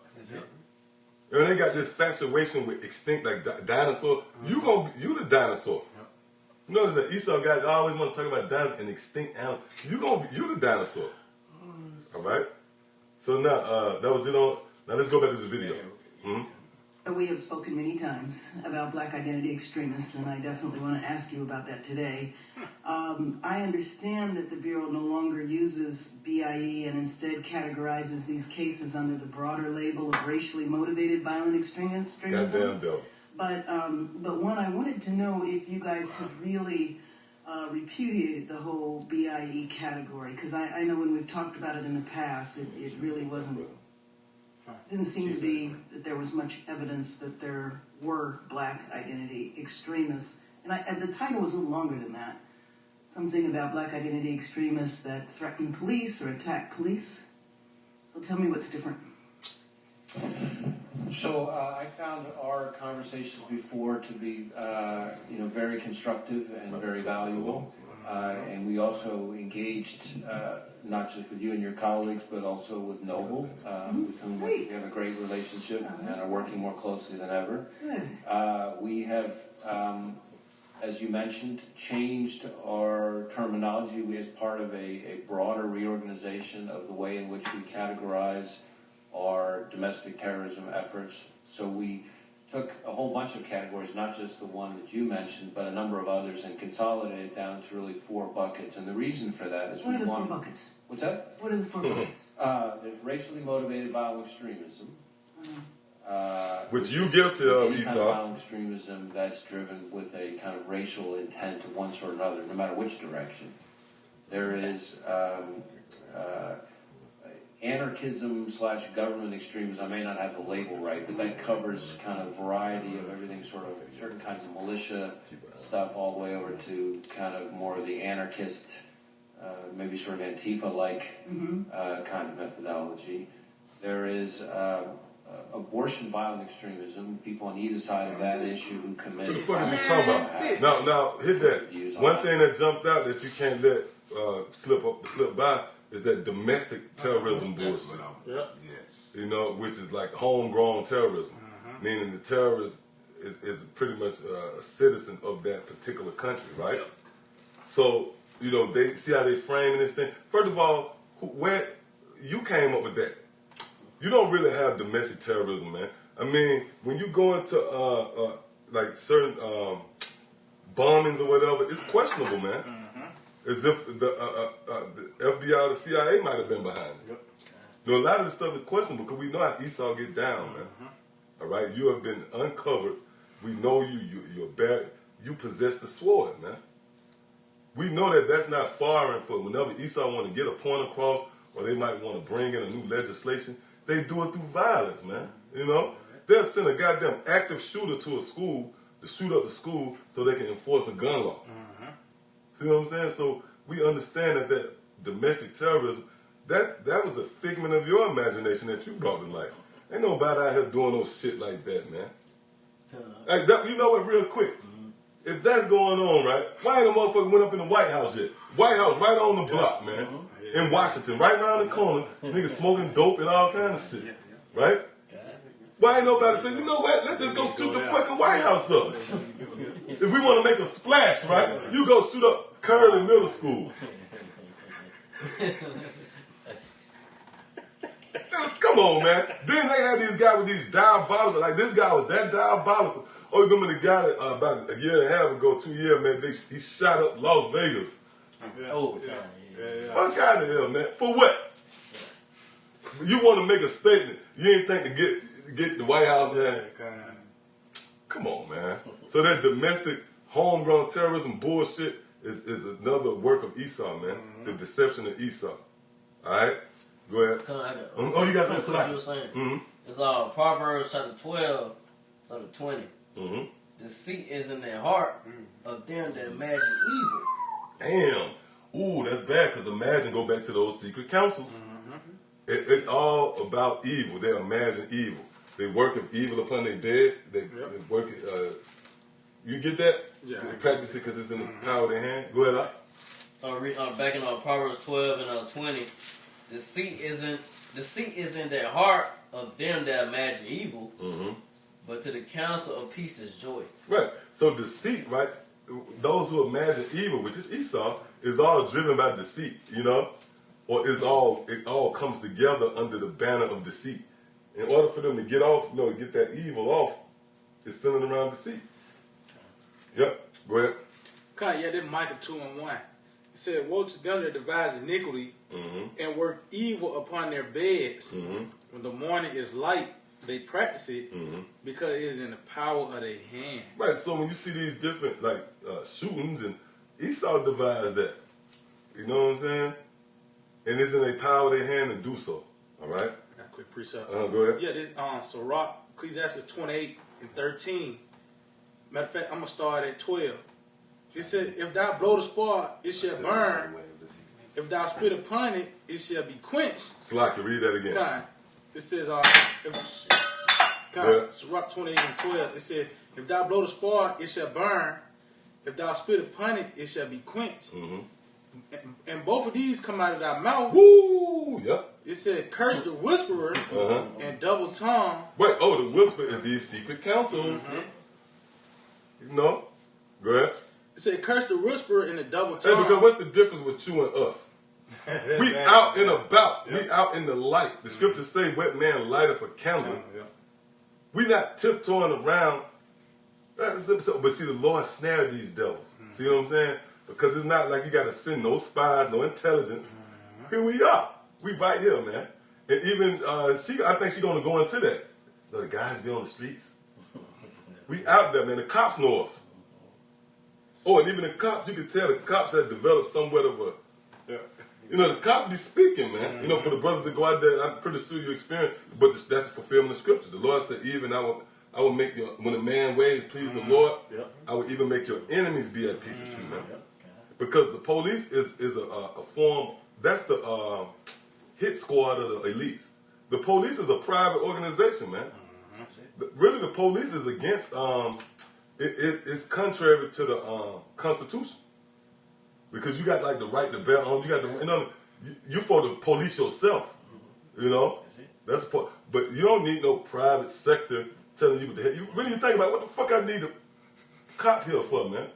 And they got this infatuation with extinct, like dinosaur. You the dinosaur. You notice that Esau guys always want to talk about dinosaurs and extinct animals. You the dinosaur. All right? So now, that was it on. Now let's go back to the video. We have spoken many times about black identity extremists, and I definitely want to ask you about that today. I understand that the Bureau no longer uses BIE and instead categorizes these cases under the broader label of racially motivated violent extremism. Goddamn devil. But one, I wanted to know if you guys have really repudiated the whole BIE category, because I know when we've talked about it in the past, it really didn't seem to be that there was much evidence that there were black identity extremists. And the title was a little longer than that. Something about black identity extremists that threaten police or attack police. So tell me what's different. So I found our conversations before to be, very constructive and very valuable. And we also engaged not just with you and your colleagues, but also with Noble, with whom we have a great relationship and are working more closely than ever. We have, as you mentioned, changed our terminology as part of a broader reorganization of the way in which we categorize our domestic terrorism efforts. So we took a whole bunch of categories, not just the one that you mentioned, but a number of others, and consolidated down to really 4 buckets. And the reason for that is what are the 4 buckets? What's that? What are the 4 buckets? There's racially motivated violent extremism. Which you guilty of, any kind of Esau. violent extremism that's driven with a kind of racial intent of one sort or another, no matter which direction. There is anarchism/government extremism. I may not have the label right, but that covers kind of variety of everything, sort of certain kinds of militia stuff, all the way over to kind of more of the anarchist, maybe sort of Antifa-like kind of methodology. There is abortion violent extremism, people on either side of that issue who commit. What the fuck is you talking about? Now, hit that. One thing that jumped out that you can't let slip by is that domestic terrorism bullshit. Yes. You know, which is like homegrown terrorism, meaning the terrorist is pretty much a citizen of that particular country, right? So, they see how they framing this thing. First of all, where you came up with that? You don't really have domestic terrorism, man. I mean, when you go into like certain bombings or whatever, it's questionable, man. As if the FBI or the CIA might have been behind it. A lot of the stuff is questionable because we know how Esau get down, man. All right, you have been uncovered. We know you're bad. You possess the sword, man. We know that that's not foreign for whenever Esau want to get a point across, or they might want to bring in a new legislation. They do it through violence, man. They'll send a goddamn active shooter to a school to shoot up the school so they can enforce a gun law. See what I'm saying? So we understand that domestic terrorism, that was a figment of your imagination that you brought to life. Ain't nobody out here doing no shit like that, man. Like you know what, real quick, if that's going on, right, why ain't a motherfucker went up in the White House yet? White House right on the block, man. In Washington, right around the corner, niggas smoking dope and all kind of shit, right? Why ain't nobody say, you know what, let's just go shoot the fucking White House up. If we want to make a splash, right, you go shoot up Curley Middle School. Come on, man. Then they had these guys with these diabolical, like this guy was that diabolical. Oh, you remember the guy that, about a year and a half ago, 2 years, man, he shot up Las Vegas. Fuck out of here, man. For what? You want to make a statement. You ain't think to get the White House, man. Come on, man. So that domestic, homegrown terrorism bullshit is another work of Esau, man. The deception of Esau. All right? Go ahead. Oh, you got something to say? You were saying. It's Proverbs chapter 12, chapter 20. Deceit is in their heart of them that imagine evil. Damn. Ooh, that's bad, because imagine go back to those secret councils. It's all about evil. They imagine evil. They work of evil upon their beds. They work it. You get that? Yeah. They practice it because it's in the power of their hand. Go ahead, back in Proverbs 12 and 20, deceit is in their heart of them that imagine evil, but to the counsel of peace is joy. Right. So deceit, right? Those who imagine evil, which is Esau, is all driven by deceit, or it all comes together under the banner of deceit. In order for them to get off, to get that evil off, it's centered around deceit. Yep. Go ahead. This Micah 2:1. It said, "Woe to them that devise iniquity and work evil upon their beds. When the morning is light, they practice it because it is in the power of their hand." Right. So when you see these different shootings, and Esau devised that, you know what I'm saying? And it's in the power of their hand to do so. All right. I got a quick precept. Go ahead. Yeah, this Sirach, Ecclesiastes 28:13. Matter of fact, I'm gonna start at 12. It said, "If thou blow the spar, it shall burn. If thou spit upon it, it shall be quenched." Slaki, read that again. It says, God, Sirach 28 and 12. It said, if thou blow the spar, it shall burn. If thou spit upon it, it shall be quenched. And both of these come out of thy mouth. Woo! Yep. It said, curse the whisperer and double tongue. Wait, the whisper is these secret counsels. No? Go ahead. It said, curse the whisperer and the double Hey, tongue. because what's the difference with you and us? We out and about. We out in the light. The scriptures say, wet man lighteth a candle. We not tiptoeing around. But see, the Lord snared these devils. See what I'm saying? Because it's not like you got to send no spies, no intelligence. Here we are. We right here, man. And even, I think she's going to go into that. The guys be on the streets. We out there, man. The cops know us. Oh, and even the cops, you can tell the cops have developed somewhat of a, the cops be speaking, man. For the brothers that go out there, I'm pretty sure you experience, but that's fulfillment of scripture. The Lord said, even I will make when a man ways please the Lord, I will even make your enemies be at peace with you, man. Because the police is a form, that's the hit squad of the elites. The police is a private organization, man. Really, the police is against, it's contrary to the Constitution. Because you got like the right to bear arms, you got the, you for the police yourself, That's but you don't need no private sector telling you what the hell. You really think about what the fuck I need a cop here for, man.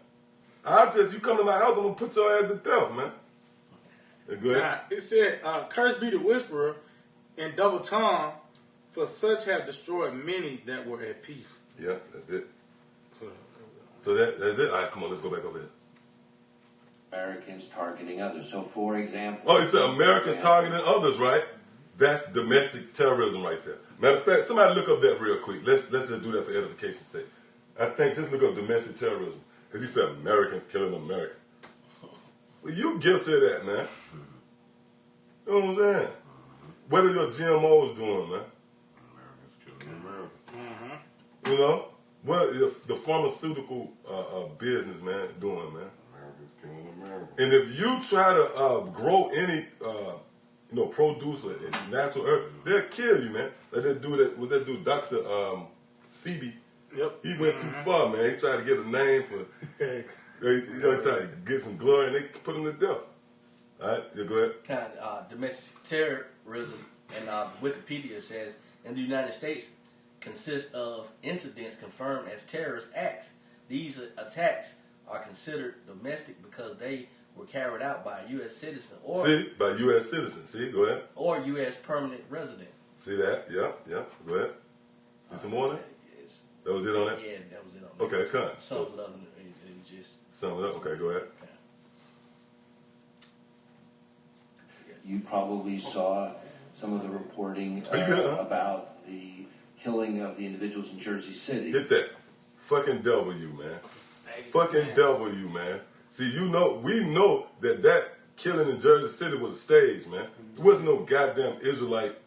You come to my house, I'm gonna put your ass to death, man. Go ahead. It said, curse be the whisperer and double tongue, for such have destroyed many that were at peace. Yeah, that's it. So that's it. All right, come on, let's go back over here. Americans targeting others. So, for example... Oh, it said Americans targeting others, right? That's domestic terrorism right there. Matter of fact, somebody look up that real quick. Let's just do that for edification's sake. I think just look up domestic terrorism. Because he said Americans killing Americans. Well, you guilty of that, man. You know what I'm saying? What are your GMOs doing, man? Americans killing America. You know? What is the pharmaceutical business, man, doing, man? Americans killing America. And if you try to grow any, produce or natural herb, they'll kill you, man. Like that dude, Dr. Sebi. Yep. He went too far, man. He tried to get a name for, he tried to get some glory, and they put him to death. All right, yeah, go ahead. Domestic terrorism, and Wikipedia says, in the United States, consists of incidents confirmed as terrorist acts. These attacks are considered domestic because they were carried out by a U.S. citizen by U.S. citizens. See, go ahead. Or U.S. permanent resident. See that? Yeah. Go ahead. See some more on that? Yes. That was it on that? Yeah, that was it on that. Okay, come on. Sums it up and just... Sum it up. Okay, go ahead. You probably saw some of the reporting about the killing of the individuals in Jersey City. Hit that. Fucking W, man. Fucking W, man. See, we know that killing in Jersey City was a stage, man. It wasn't no goddamn Israelite.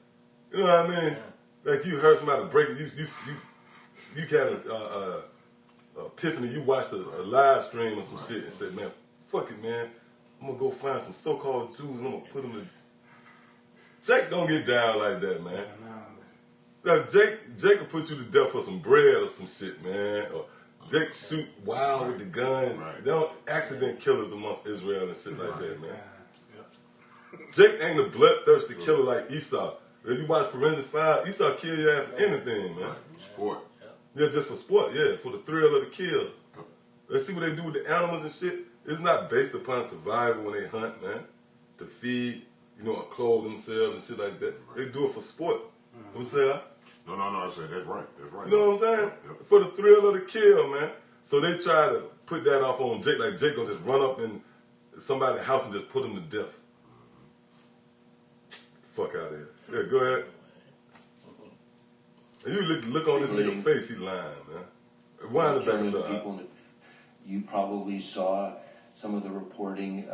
You know what I mean? Like you heard somebody break it. You got a epiphany. You watched a live stream or some shit and said, man, fuck it, man. I'm going to go find some so-called Jews and I'm going to put them in. Jake don't get down like that, man. Like Jake will put you to death for some bread or some shit, man. Or Jake shoot wild with the gun. Right. They don't accident killers amongst Israel and shit like that, man. Jake ain't a bloodthirsty killer like Esau. If you watch Forensic Files, Esau kill your ass for anything, man. Sport. Yeah, just for sport, yeah, for the thrill of the kill. Let's see what they do with the animals and shit. It's not based upon survival when they hunt, man. To feed, or clothe themselves and shit like that. They do it for sport. What you say? No, I said that's right. That's right. You know what I'm saying? Yep. For the thrill of the kill, man. So they try to put that off on Jake. Like Jake gonna just run up in somebody's house and just put him to death. Fuck out of here. Yeah, go ahead. And you look on this nigga's face, he lying, man. Wind Killing back people you probably saw some of the reporting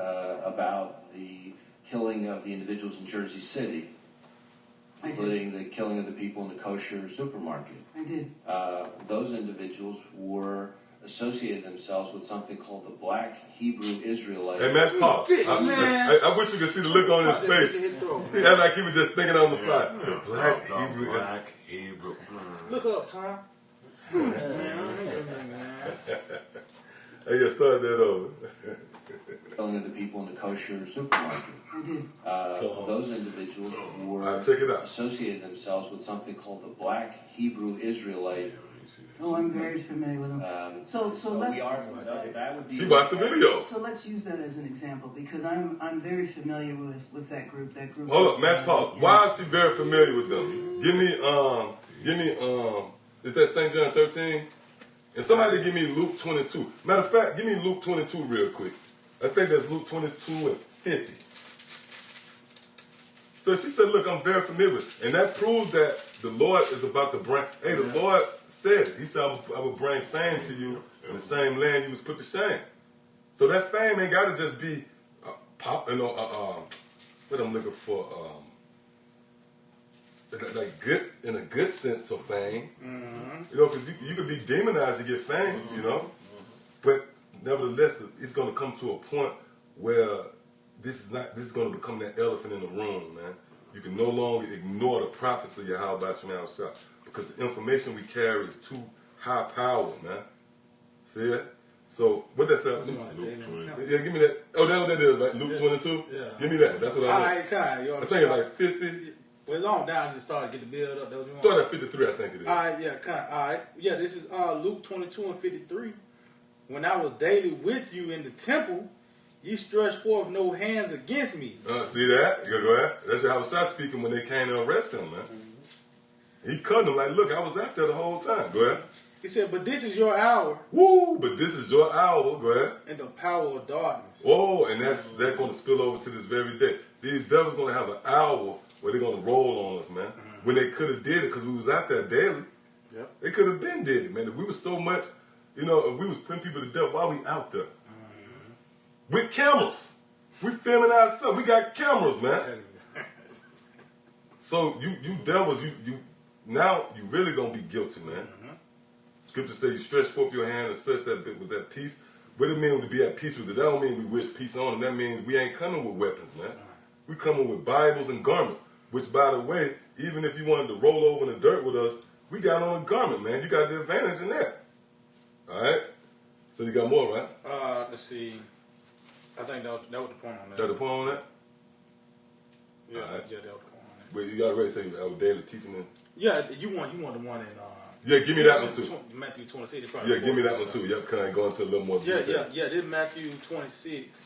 about the killing of the individuals in Jersey City, including the killing of the people in the kosher supermarket. I did. Those individuals were associated themselves with something called the Black Hebrew Israelites. Hey, man, pause. I wish you could see the look on his face. He had like he was just thinking on the fly. The Black Hebrew. Black Hebrew. Look up, Tom. Hey, yeah, start that over. Telling the people in the kosher supermarket. I did. Those individuals were check it out. associated themselves with something called the Black Hebrew Israelite. Oh, I'm very familiar with them. So we are. That would be. She watched the video. So let's use that as an example because I'm very familiar with that group. That group. Hold up, Max Paul. Why is she very familiar with them? Give me, is that St. John 13? And somebody give me Luke 22. Matter of fact, give me Luke 22 real quick. I think that's Luke 22 and 50. So she said, look, I'm very familiar with it. And that proves that the Lord is about to bring, hey, the Lord said it. He said, I will bring fame to you in the same land you was put to shame. So that fame ain't got to just be what I'm looking for, like good, in a good sense of fame. You know, because you could be demonized to get fame, you know. But nevertheless, it's going to come to a point where this is going to become that elephant in the room, man. You can no longer ignore the prophets of Yahweh Shemel Shah because the information we carry is too high powered, man. See it? So, what that says? Luke 22. Yeah, give me that. Oh, that's what that is, right? Luke 22? Yeah. Give me that. That's what I All mean. right, Kai. I think it's like 50. Well, it's on down. Just start to get the build up. That what you want? Start at 53, I think it is. All right, yeah, Kai. All right. Yeah, this is Luke 22 and 53. When I was daily with you in the temple, ye stretched forth no hands against me. See that? Go ahead. That's how Shah speaking when they came to arrest him, man. He cut him like, look, I was out there the whole time. Go ahead. He said, but this is your hour. Woo, but this is your hour. Go ahead. And the power of darkness. Oh, and that's going to spill over to this very day. These devils going to have an hour where they're going to roll on us, man. When they could have did it because we was out there daily. Yep. They could have been did it, man. If we was so much, you know, if we was putting people to death, why we out there? With cameras. We filming ourselves. We got cameras, man. So you devils, you now you really gonna be guilty, man. Scripture say you stretch forth your hand and such that bit was at peace. What it mean to be at peace with it? That don't mean we wish peace on them. That means we ain't coming with weapons, man. We coming with Bibles and garments. Which, by the way, even if you wanted to roll over in the dirt with us, we got on a garment, man. You got the advantage in that. All right. So you got more, right? Let's see. I think that was the point on that. Got the point on that? Yeah, All right. yeah, that was the point on that. Wait, you got already say I was daily teaching them? Yeah, you want the one in Yeah, give me that one too. Matthew 26. Yeah, give me that one too. Yep, kind of go into a little more detail. Yeah. This is Matthew 26.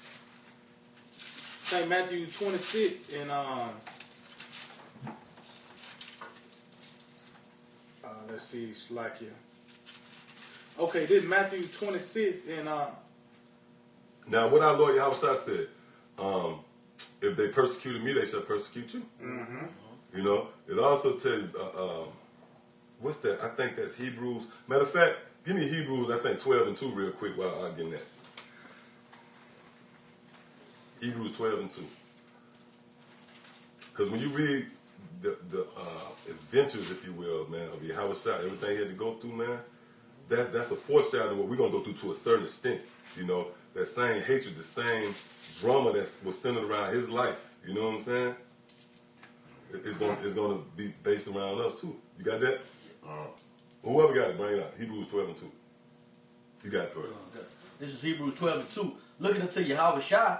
St. Matthew 26 and let's see, Slakia. Okay, this is Matthew 26 and Now, what our Lord Yahweh said, if they persecuted me, they shall persecute you. You know, it also tells you, what's that? I think that's Hebrews. Matter of fact, give me Hebrews, I think 12 and 2 real quick while I'm getting that. Hebrews 12 and 2. Because when you read the adventures, if you will, man, of Yahweh Shah, everything he had to go through, man, that's a foreshadow of what we're going to go through to a certain extent. You know, that same hatred, the same drama that was centered around his life. You know what I'm saying? It's going to be based around us, too. You got that? Whoever got it, bring it out. Hebrews 12 and 2. You got it first. This is Hebrews 12 and 2. Looking unto Yahweh Shah.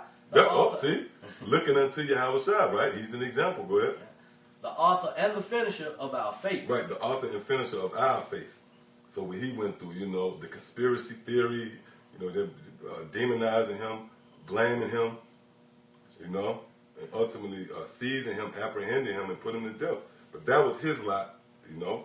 See? Looking unto Yahweh Shah, right? He's an example. Go ahead. The author and the finisher of our faith. Right, the author and finisher of our faith. So what he went through, you know, the conspiracy theory, you know, they're demonizing him, blaming him, you know, and ultimately seizing him, apprehending him, and putting him to death. But that was his lot, you know.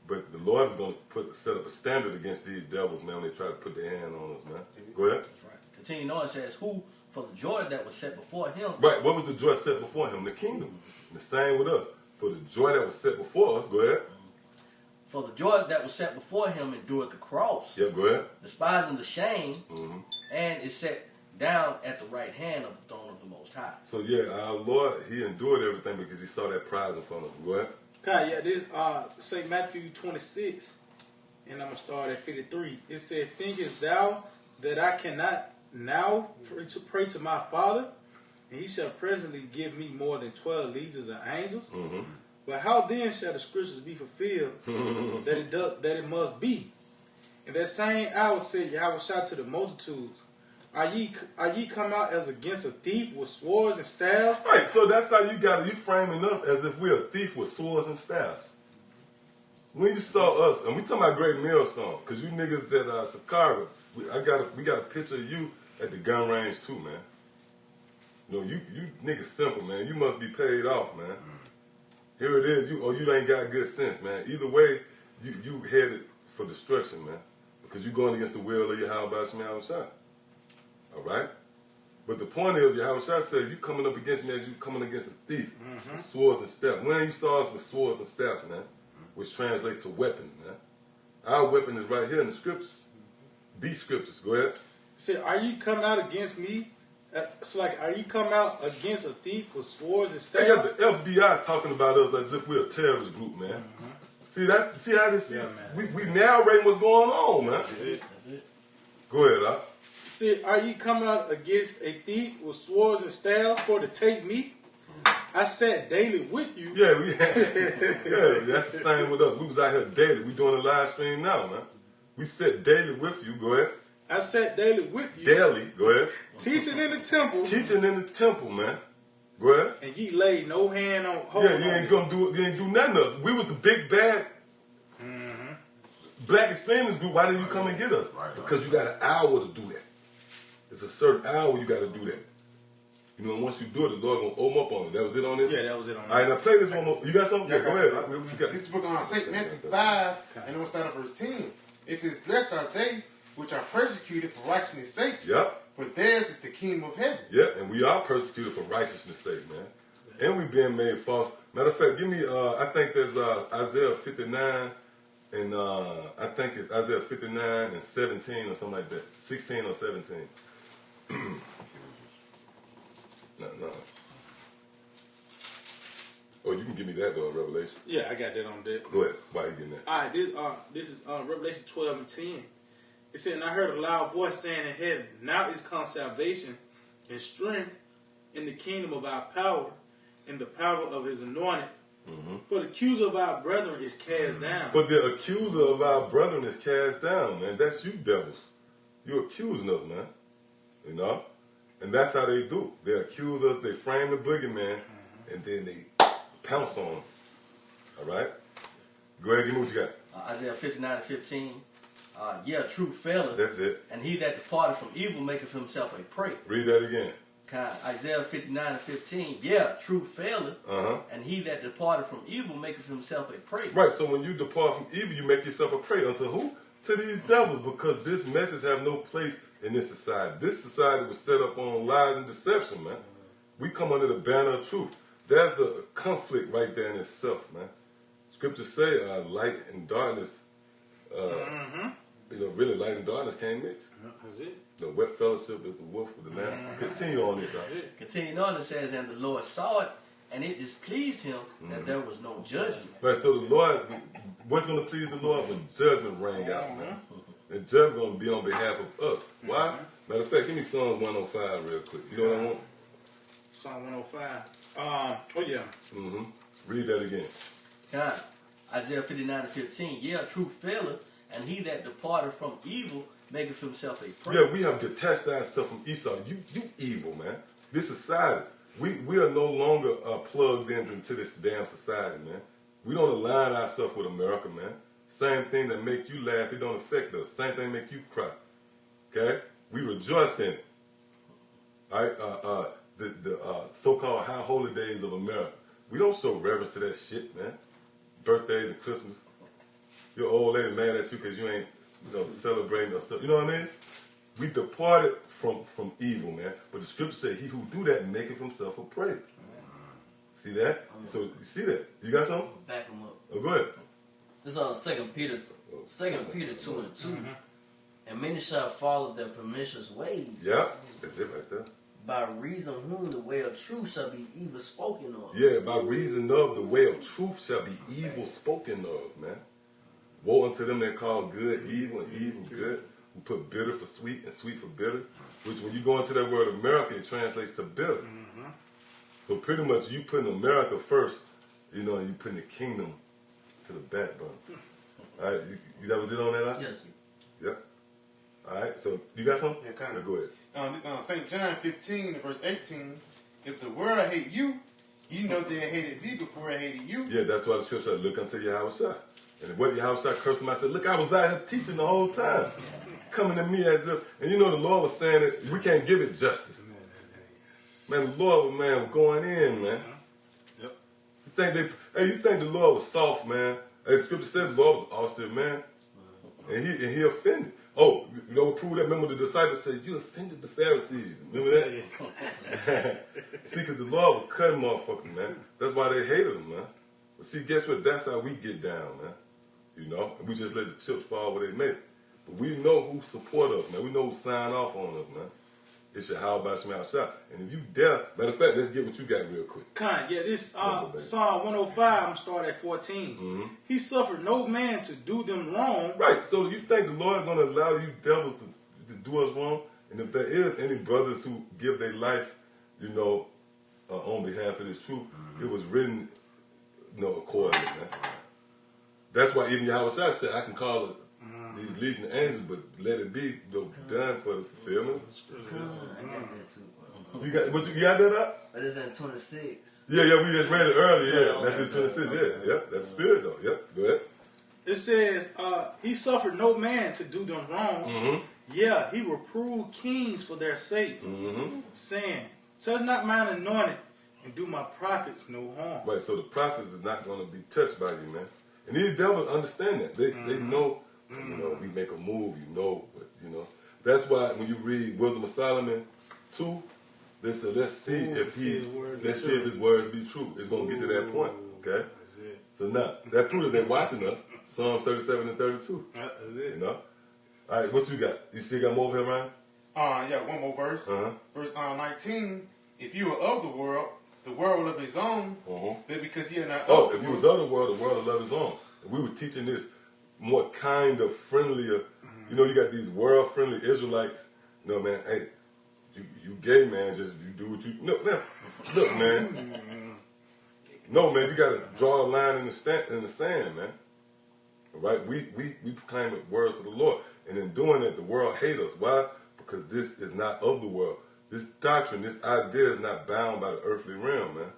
But the Lord is going to set up a standard against these devils, man, when they try to put their hand on us, man. Go ahead. That's right. Continuing on, it says, who, for the joy that was set before him. Right, what was the joy set before him? The kingdom. And the same with us. For the joy that was set before us, go ahead. For the joy that was set before him endured the cross. Yep, go ahead. Despising the shame, and is set down at the right hand of the throne of the Most High. So yeah, our Lord, he endured everything because he saw that prize in front of him. Go ahead. Okay, yeah, this St. Matthew 26, and I'm gonna start at 53. It said, "Thinkest thou that I cannot now pray to my Father, and he shall presently give me more than 12 legions of angels? But how then shall the scriptures be fulfilled that it must be? In that same hour said Yahweh shot to the multitudes, Are ye come out as against a thief with swords and staves? Right, so that's how you framing us as if we're a thief with swords and staves. When you saw us, and we talking about Great Millstone, because you niggas at Sakara, we got a picture of you at the gun range too, man. You know, you niggas simple, man. You must be paid off, man. Here it is, you ain't got good sense, man. Either way, you headed for destruction, man. Because you going against the will of Yahweh Shema Shah. Alright? But the point is, Yahweh Shah said, you coming up against me as you coming against a thief. With swords and staffs. When you saw us with swords and staffs, man, which translates to weapons, man. Our weapon is right here in the scriptures. These scriptures. Go ahead. Say, are you come out against me? It's like, are you come out against a thief with swords and They staves? got the FBI talking about us as if we're a terrorist group, man. See how this is? We narrating what's going on, man. That's it. Go ahead, Doc. Say, are you come out against a thief with swords and staves for to take me? I sat daily with you. Yeah, that's the same with us. We was out here daily. We doing a live stream now, man. We sat daily with you. Go ahead. I sat daily with you. Daily. Go ahead. Teaching in the temple. Teaching in the temple, man. Go ahead. And ye laid no hand on hold. Yeah, you ain't do nothing else. We was the big bad black extremist group. Why didn't you come and get us? Because you got an hour to do that. It's a certain hour you got to do that. You know, and once you do it, the Lord gonna open up on it. That was it on this? Yeah, that was it on All right, now play this one more. You got something? Yeah, go ahead. This is the book on St. Matthew 5, and I'm going to start at verse 10. It says, Blessed are they which are persecuted for righteousness' sake. Yep. For theirs is the kingdom of heaven. Yep, and we are persecuted for righteousness' sake, man. And we being made false. Matter of fact, give me, I think there's Isaiah 59, and I think it's Isaiah 59 and 17 or something like that. 16 or 17. No. Oh, you can give me that, Revelation. Yeah, I got that on deck. Go ahead. Why are you getting that? All right, this is Revelation 12 and 10. It said, and I heard a loud voice saying in heaven, now is come salvation and strength in the kingdom of our power and the power of his anointed. For the accuser of our brethren is cast down. For the accuser of our brethren is cast down, man. That's you devils. You accusing us, man. You know? And that's how they do. They accuse us, they frame the boogeyman, and then they pounce on them. All right? Go ahead, give me what you got. Isaiah 59 and 15. Truth faileth. That's it. And he that departed from evil maketh himself a prey. Read that again. Isaiah 59 and 15. Truth faileth. And he that departed from evil maketh himself a prey. Right, so when you depart from evil, you make yourself a prey. Unto who? To these devils, because this message have no place in this society. This society was set up on lies and deception, man. We come under the banner of truth. There's a conflict right there in itself, man. Scriptures say light and darkness, really light and darkness can't mix. That's it. The wet fellowship is the wolf with the lamb. Continue on this. Continuing on, it says, and the Lord saw it, and it displeased him that there was no judgment. Right, so the Lord, what's going to please the Lord when judgment rang out, man? And judgment going to be on behalf of us. Why? Matter of fact, give me Psalm 105 real quick. You know what I want? Psalm 105. Read that again. Isaiah 59 and 15. Truth faileth, and he that departed from evil maketh himself a prey. Yeah, we have detached ourselves from Esau. You evil, man. This society, we are no longer plugged into this damn society, man. We don't align ourselves with America, man. Same thing that make you laugh, it don't affect us. Same thing make you cry. Okay? We rejoice in it. All right? The so-called high holy days of America. We don't show reverence to that shit, man. Birthdays and Christmas. Your old lady mad at you because you ain't, celebrating or something. You know what I mean? We departed from evil, man. But the scripture said, he who do that maketh himself a prey. See that? So you see that? You got something? Back them up. Oh, go ahead. This is 2 Peter 2 and 2. And many shall follow their pernicious ways. Yeah, that's it right there. By reason of whom the way of truth shall be evil spoken of. Yeah, by reason of the way of truth shall be evil spoken of, man. Woe unto them that call good evil and evil good, who put bitter for sweet and sweet for bitter, which when you go into that word America, it translates to bitter. So pretty much you putting America first, you know, and you putting the kingdom to the back burner. All right, that was it on that? Yes. Yep. All right, so you got something? Yeah, kind of. Go ahead. This St. John 15, verse 18. If the world hate you, you know they hated me before I hated you. Yeah, that's why the scripture said, look unto Yahushua. And what Yahushua cursed him, I said, look, I was out here teaching the whole time. Coming to me as if, and you know the Lord was saying this, we can't give it justice. Man, the Lord was going in, man. Yep. You think the Lord was soft, man? The scripture said the Lord was austere, man. And he offended. Oh, you know what proved that? Remember the disciples said, you offended the Pharisees. Remember that? Yeah. See, because the Lord was cutting motherfuckers, man. That's why they hated him, man. But see, guess what? That's how we get down, man. You know? We just let the chips fall where they may. But we know who support us, man. We know who sign off on us, man. It's Yahweh Shema Shah. And if you dare, matter of fact, let's get what you got real quick. This Psalm 105, I'm starting at 14. Mm-hmm. He suffered no man to do them wrong. Right, so you think the Lord going to allow you devils to do us wrong? And if there is any brothers who give their life, you know, on behalf of this truth, it was written, you know, accordingly, man. That's why even Yahweh Shah said, I can call it these legion of angels, but let it be done for the fulfillment. I got that too. You got that up? But it's in 26. Yeah, we just read it earlier. Yeah, Okay. that's the 26. Yeah, that's spirit though. Yep, go ahead. It says, he suffered no man to do them wrong. Mm-hmm. Yeah, he reproved kings for their sakes, saying, touch not mine anointed, and do my prophets no harm. Right, so the prophets is not going to be touched by you, man. And these devils understand that. They know, you know, we make a move, you know, but, you know. That's why when you read Wisdom of Solomon 2, they said, let's see if his words be true. It's going to get to that point, okay? That's it. So now, that proves that they're watching us. Psalms 37 and 32. That's it. You know? All right, what you got? You still got more over here, Ryan? Yeah, one more verse. Uh-huh. Verse 19. If you were of the world will love his own, but because he are not of the if you was of the world will love his own. If we were teaching this more kind of friendlier, you know, you got these world-friendly Israelites. You know, man, hey, you gay, man, just you do what you... No, man, look, man. No, man, you got to draw a line in the sand, man. All right? We proclaim the words of the Lord. And in doing that, the world hates us. Why? Because this is not of the world. This doctrine, this idea is not bound by the earthly realm, man,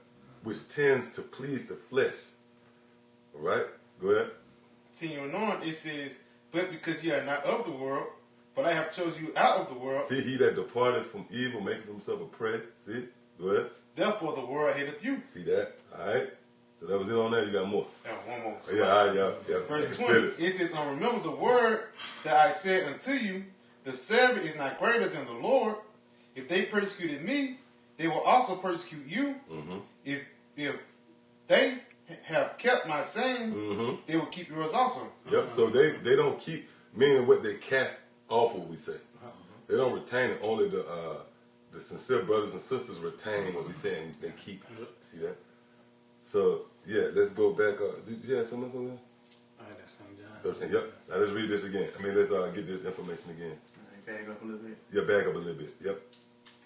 which tends to please the flesh. All right? Go ahead. Continuing on, it says, but because ye are not of the world, but I have chosen you out of the world. See, he that departed from evil maketh himself a prey. See? Go ahead. Therefore the world hateth you. See that? All right? So that was it on there. You got more. One more. Yeah. Verse 20, it says, remember the word that I said unto you, the servant is not greater than the Lord. If they persecuted me, they will also persecute you. If they have kept my sayings, they will keep yours also. Yep, so they don't keep, meaning what they cast off what we say. They don't retain it. Only the sincere brothers and sisters retain what we say and they keep it. See that? So, yeah, let's go back. Did you have something else on there? All right, that's St. John. 13, yep. Now let's read this again. Let's get this information again. Back up a little bit. Yeah, back up a little bit. Yep.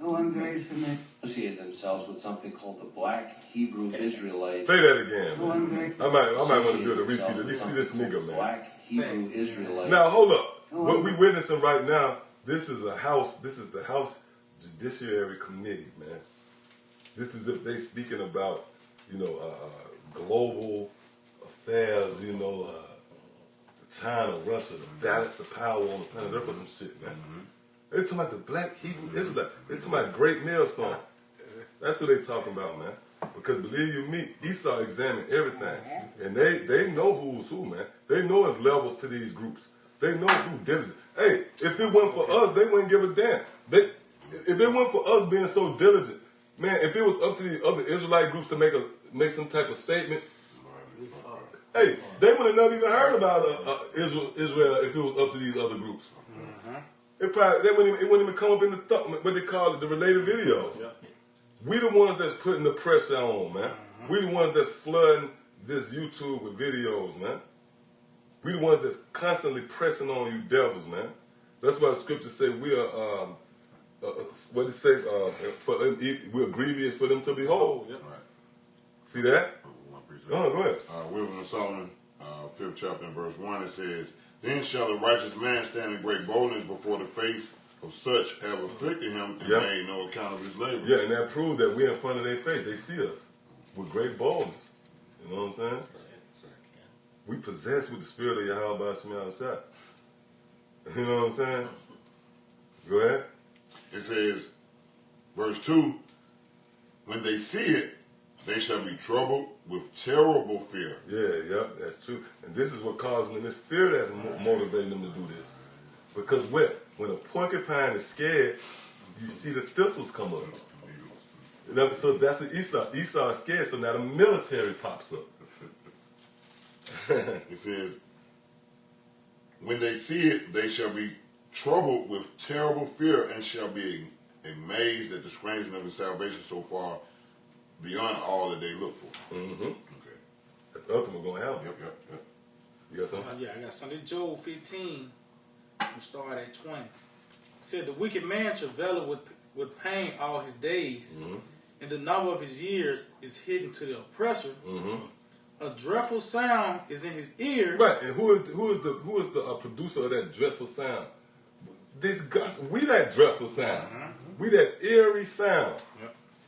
Oh, I'm very familiar. Associated themselves with something called the Black Hebrew Israelite. Play that again, Oh, man. I'm very I might want to do the Associated repeat. You see this themselves nigga, with man. Black Hebrew Israelite. Now, hold up. What we witnessing right now, this is the House Judiciary Committee, man. This is if they speaking about, global affairs, China, Russia, the balance of power on the planet Earth or some shit, man. They talking about the Black Hebrew Israelite. They talking about Great Millstone. That's what they talking about, man. Because believe you me, Esau examined everything. And they know who's who, man. They know it's levels to these groups. They know who diligent. Hey, if it wasn't for us, they wouldn't give a damn. If it wasn't for us being so diligent, man, if it was up to the other Israelite groups to make some type of statement, hey, they would have never even heard about Israel if it was up to these other groups. It wouldn't even come up in the what they call it, the related videos. We the ones that's putting the pressure on, man. We the ones that's flooding this YouTube with videos, man. We the ones that's constantly pressing on you devils, man. That's why the scriptures say we are, what it say, we're grievous for them to behold. See that? Oh, go ahead. Wisdom of Solomon, 5th chapter and verse 1, it says, Then shall the righteous man stand in great boldness before the face of such have afflicted him and made no account of his labor. Yeah, and that proved that we're in front of their face. They see us with great boldness. You know what I'm saying? We possessed with the spirit of Yahweh Shemel Shah. You know what I'm saying? Go ahead. It says, verse 2, When they see it, they shall be troubled with terrible fear. Yeah, that's true. And this is what causes them. It's fear that's motivating them to do this. Because when a porcupine is scared, you see the thistles come up. So that's what Esau. Esau is scared, so now the military pops up. It says, When they see it, they shall be troubled with terrible fear and shall be amazed at the strangeness of his salvation so far beyond all that they look for. Mm-hmm. Okay. That's ultimately going to happen. Yep. You got something? Yeah, I got something. Job 15, we start at 20. It said, The wicked man travaileth with pain all his days, and the number of his years is hidden to the oppressor. A dreadful sound is in his ears. Right, and who is the producer of that dreadful sound? This we that dreadful sound. We that eerie sound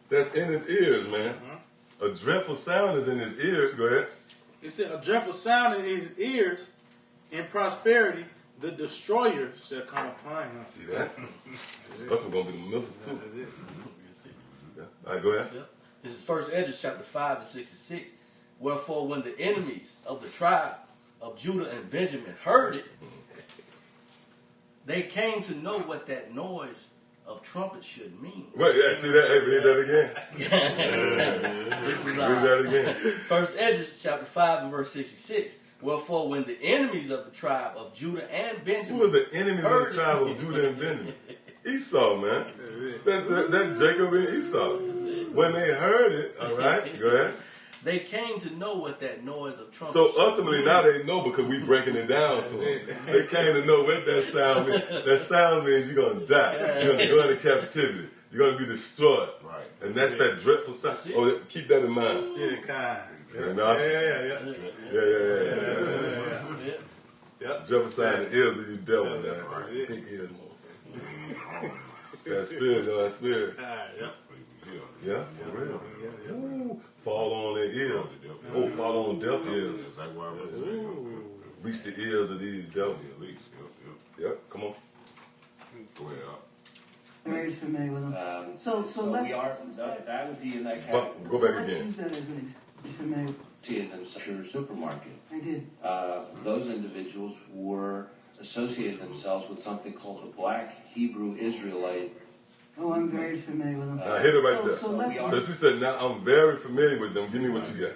that's in his ears, man. A dreadful sound is in his ears. Go ahead. It said, A dreadful sound in his ears. In prosperity, the destroyer shall come upon him. See that? That's what's going to be the missiles too. That's it. Yeah. All right, go ahead. This is 1 Esdras chapter 5 and 66. Wherefore, when the enemies of the tribe of Judah and Benjamin heard it, they came to know what that noise of trumpets should mean. Wait, yeah, see that? Hey, read that again. This is read that again. 1 Esdras chapter 5 and verse 66. Wherefore, when the enemies of the tribe of Judah and Benjamin Who are the enemies of the tribe of Judah and Benjamin? Esau, man. That's Jacob and Esau. When they heard it, all right, go ahead. They came to know what that noise of trumpets. So ultimately, now they know because we breaking it down to them. They came to know what that sound means. That sound means you're gonna die. You're gonna go into captivity. You're gonna be destroyed. Right. And that's that dreadful sound. Oh, keep that in mind. Yeah, kind. Yeah. Dreadful sound, the ears of you devil, man. Right. Big ears, that spirit, that spirit. Yeah, for real. Ooh, fall on their ears. Oh, fall on deaf ears. That's why I was saying. Reach the ears of these devils. At least. Yep, come on. Go ahead. Very familiar with them. So we are, that would be in that category. Go back let's again. use that as an example. Familiar. See it in the supermarket. I did. Those individuals were associated themselves with something called a black Hebrew Israelite. Oh, I'm very familiar with them. Now hit it right there. So she said, now I'm very familiar with them. Give me what you got.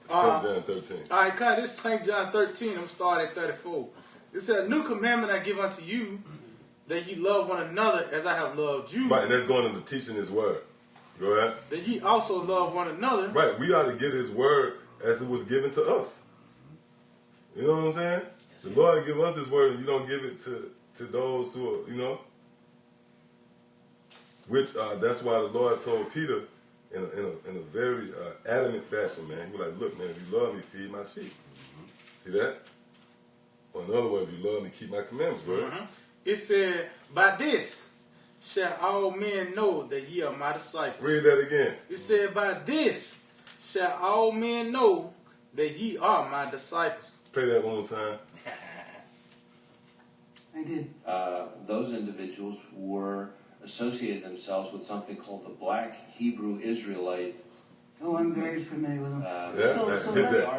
St. John 13. All right, kind this is St. John 13. I'm starting at 34. It said, A new commandment I give unto you, that ye love one another as I have loved you. Right, and that's going into teaching his word. Go ahead. That ye also love one another. Right, we ought to get his word as it was given to us. You know what I'm saying? The Lord give us his word and you don't give it to those who are, you know. Which, that's why the Lord told Peter in a very adamant fashion, man. He was like, look, man, if you love me, feed my sheep. See that? Or in other words, if you love me, keep my commandments, right? It said, By this shall all men know that ye are my disciples. Read that again. It said, By this shall all men know that ye are my disciples. Play that one more time. I did. Those individuals were associated themselves with something called the black Hebrew Israelite. Oh, I'm very familiar with them.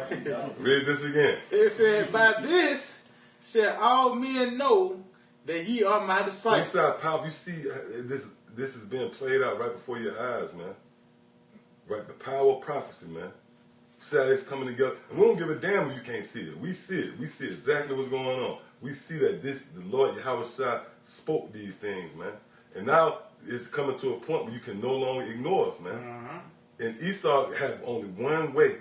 Hit that. Read this again. It said, By this shall all men know that ye are my disciples. Inside Pop, you see this is being played out right before your eyes, man. Right, the power of prophecy, man. See how it's coming together. And we don't give a damn if you can't see it. We see it. We see exactly what's going on. We see that the Lord Yahweh Shah spoke these things, man. And now it's coming to a point where you can no longer ignore us, man. And Esau have only one way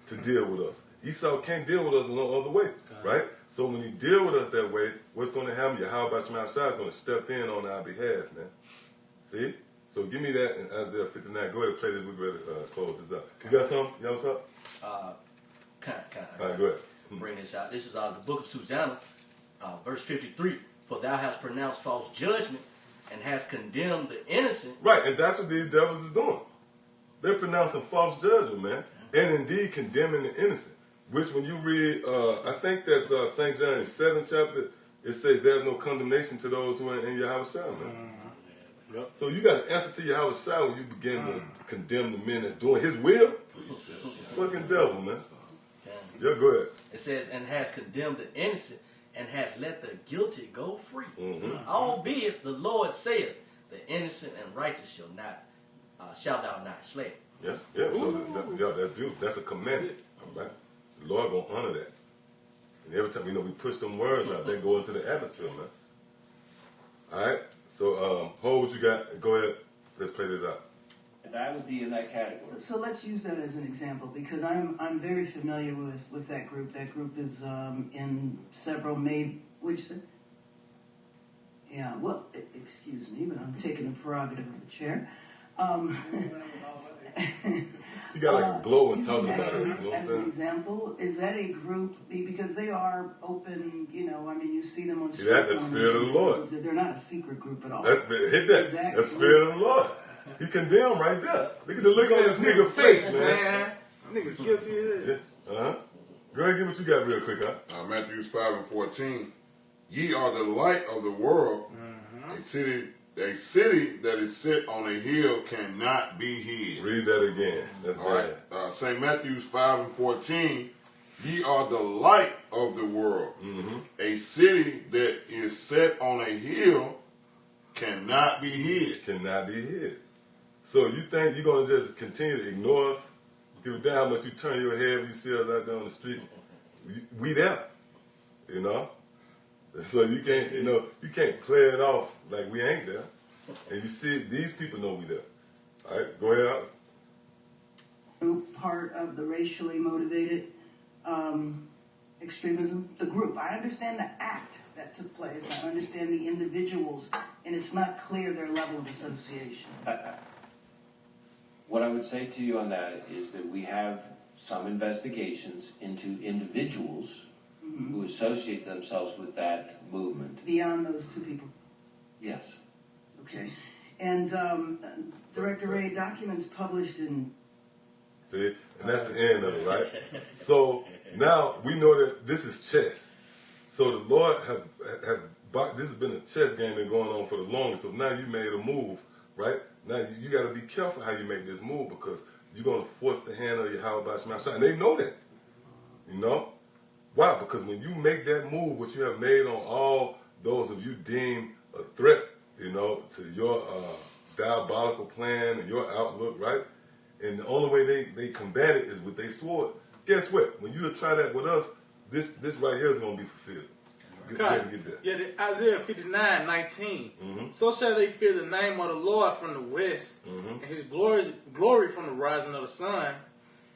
to deal with us. Esau can't deal with us no other way, right? So when he deal with us that way, what's going to happen? Yahweh Shah is going to step in on our behalf, man. See? So give me that in Isaiah 59. Go ahead and play this. We're ready to close this up. You got something? You know what's up? Kind All right, go ahead. bring this out. This is the book of Susanna, verse 53. For thou hast pronounced false judgment and hast condemned the innocent. Right, and that's what these devils is doing. They're pronouncing false judgment, man, and indeed condemning the innocent. Which, when you read, I think that's St. John 7th chapter, it says there's no condemnation to those who are in Yahweh Shai, man. Yep. So you got to answer to Yahweh Shai when you begin to condemn the men that's doing His will. Fucking devil, man. Yeah, go ahead. It says, and has condemned the innocent, and has let the guilty go free. Mm-hmm. Albeit the Lord saith, the innocent and righteous shall thou not slay. Yeah, yeah. So that's beautiful. That's a commandment. All right. The Lord gonna honor that. And every time we push them words out, they go into the atmosphere, man. All right. So, Ho, what you got? Go ahead. Let's play this out. And I would be in that category. So let's use that as an example because I'm very familiar with that group. That group is in several yeah, well, excuse me, but I'm taking the prerogative of the chair. She got like a glow and Using talking that about it. group You know what I'm as an saying? example, is that a group, because they are open, you see them on See that? That's street Spirit of the Lord. corners. They're not a secret group at all. Hit that. Is that That's group- Spirit of the Lord. He condemned right there. Look at the look on this nigga face, man. Nigga guilty as hell. Yeah. Uh-huh. Go ahead, give what you got real quick, huh? Matthew 5:14. Ye are the light of the world. A city that is set on a hill cannot be hid. Read that again. That's All right. St. Matthew's 5:14. Ye are the light of the world. Mm-hmm. A city that is set on a hill cannot be hid. Cannot be hid. So you think you're going to just continue to ignore us? Give a damn how much you turn your head when you see us out there on the streets? We there, you know? So you can't play it off like we ain't there. And you see, these people know we there. All right, go ahead, Alex. Group part of the racially motivated extremism. The group. I understand the act that took place. I understand the individuals, and it's not clear their level of association. What I would say to you on that is that we have some investigations into individuals who associate themselves with that movement. Beyond those two people. Yes. Okay. And Director Ray, documents published in... See? And that's the end of it, right? So now we know that this is chess. So the Lord this has been a chess game been going on for the longest. So now you made a move, right? Now you got to be careful how you make this move because you're going to force the hand of Yahweh Shai. And they know that. You know? Why? Because when you make that move, what you have made on all those of you deemed a threat, to your diabolical plan and your outlook, right? And the only way they combat it is with their sword. Guess what? When you try that with us, this right here is going to be fulfilled. Get that. Yeah, Isaiah 59:19. So shall they fear the name of the Lord from the west, and His glory from the rising of the sun.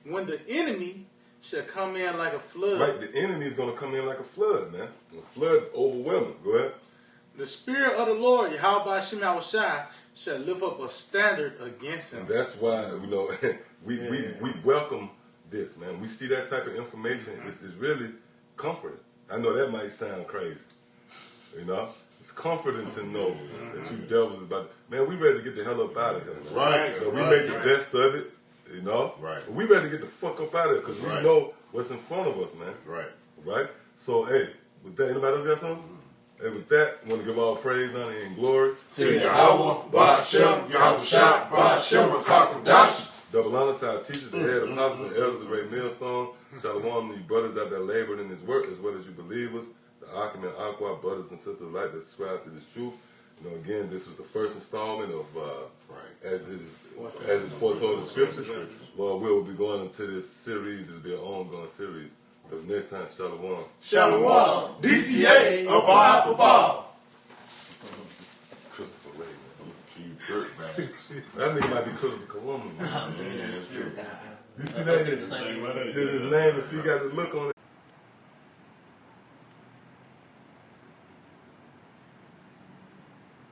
When the enemy shall come in like a flood. Right, the enemy is going to come in like a flood, man. The flood is overwhelming. Go ahead. The Spirit of the Lord, Yahweh Shai, shall lift up a standard against him. And that's why, we welcome this, man. We see that type of information. It's really comforting. I know that might sound crazy. It's comforting to know that you devils is about man, we ready to get the hell up out of here. Right. We make the best of it, Right. But we ready to get the fuck up out of it because we know what's in front of us, man. Right. Right? So, hey, with that, anybody else got something? Hey, with that, I want to give all praise, honor, and glory To Yahweh, Ba'ashem, Yahweh Shai, Ba'ashem, Rakakadash. Double honors to our teachers, the head apostles, and elders of Great Millstone. Shalom to you brothers out there laboring in His work, as well as you believers, the Akim and Aqua brothers and sisters alike that subscribe to this truth. Again, this was the first installment of as is foretold in the scriptures. Lord, we'll be going into this series. It'll be an ongoing series. So next time, Shalom. Shalom. DTA, Abba. Christopher Ray, man. You dirtbags. That nigga might be Christopher Columbus, man. That's true. You see that? His name, and see, he got the look on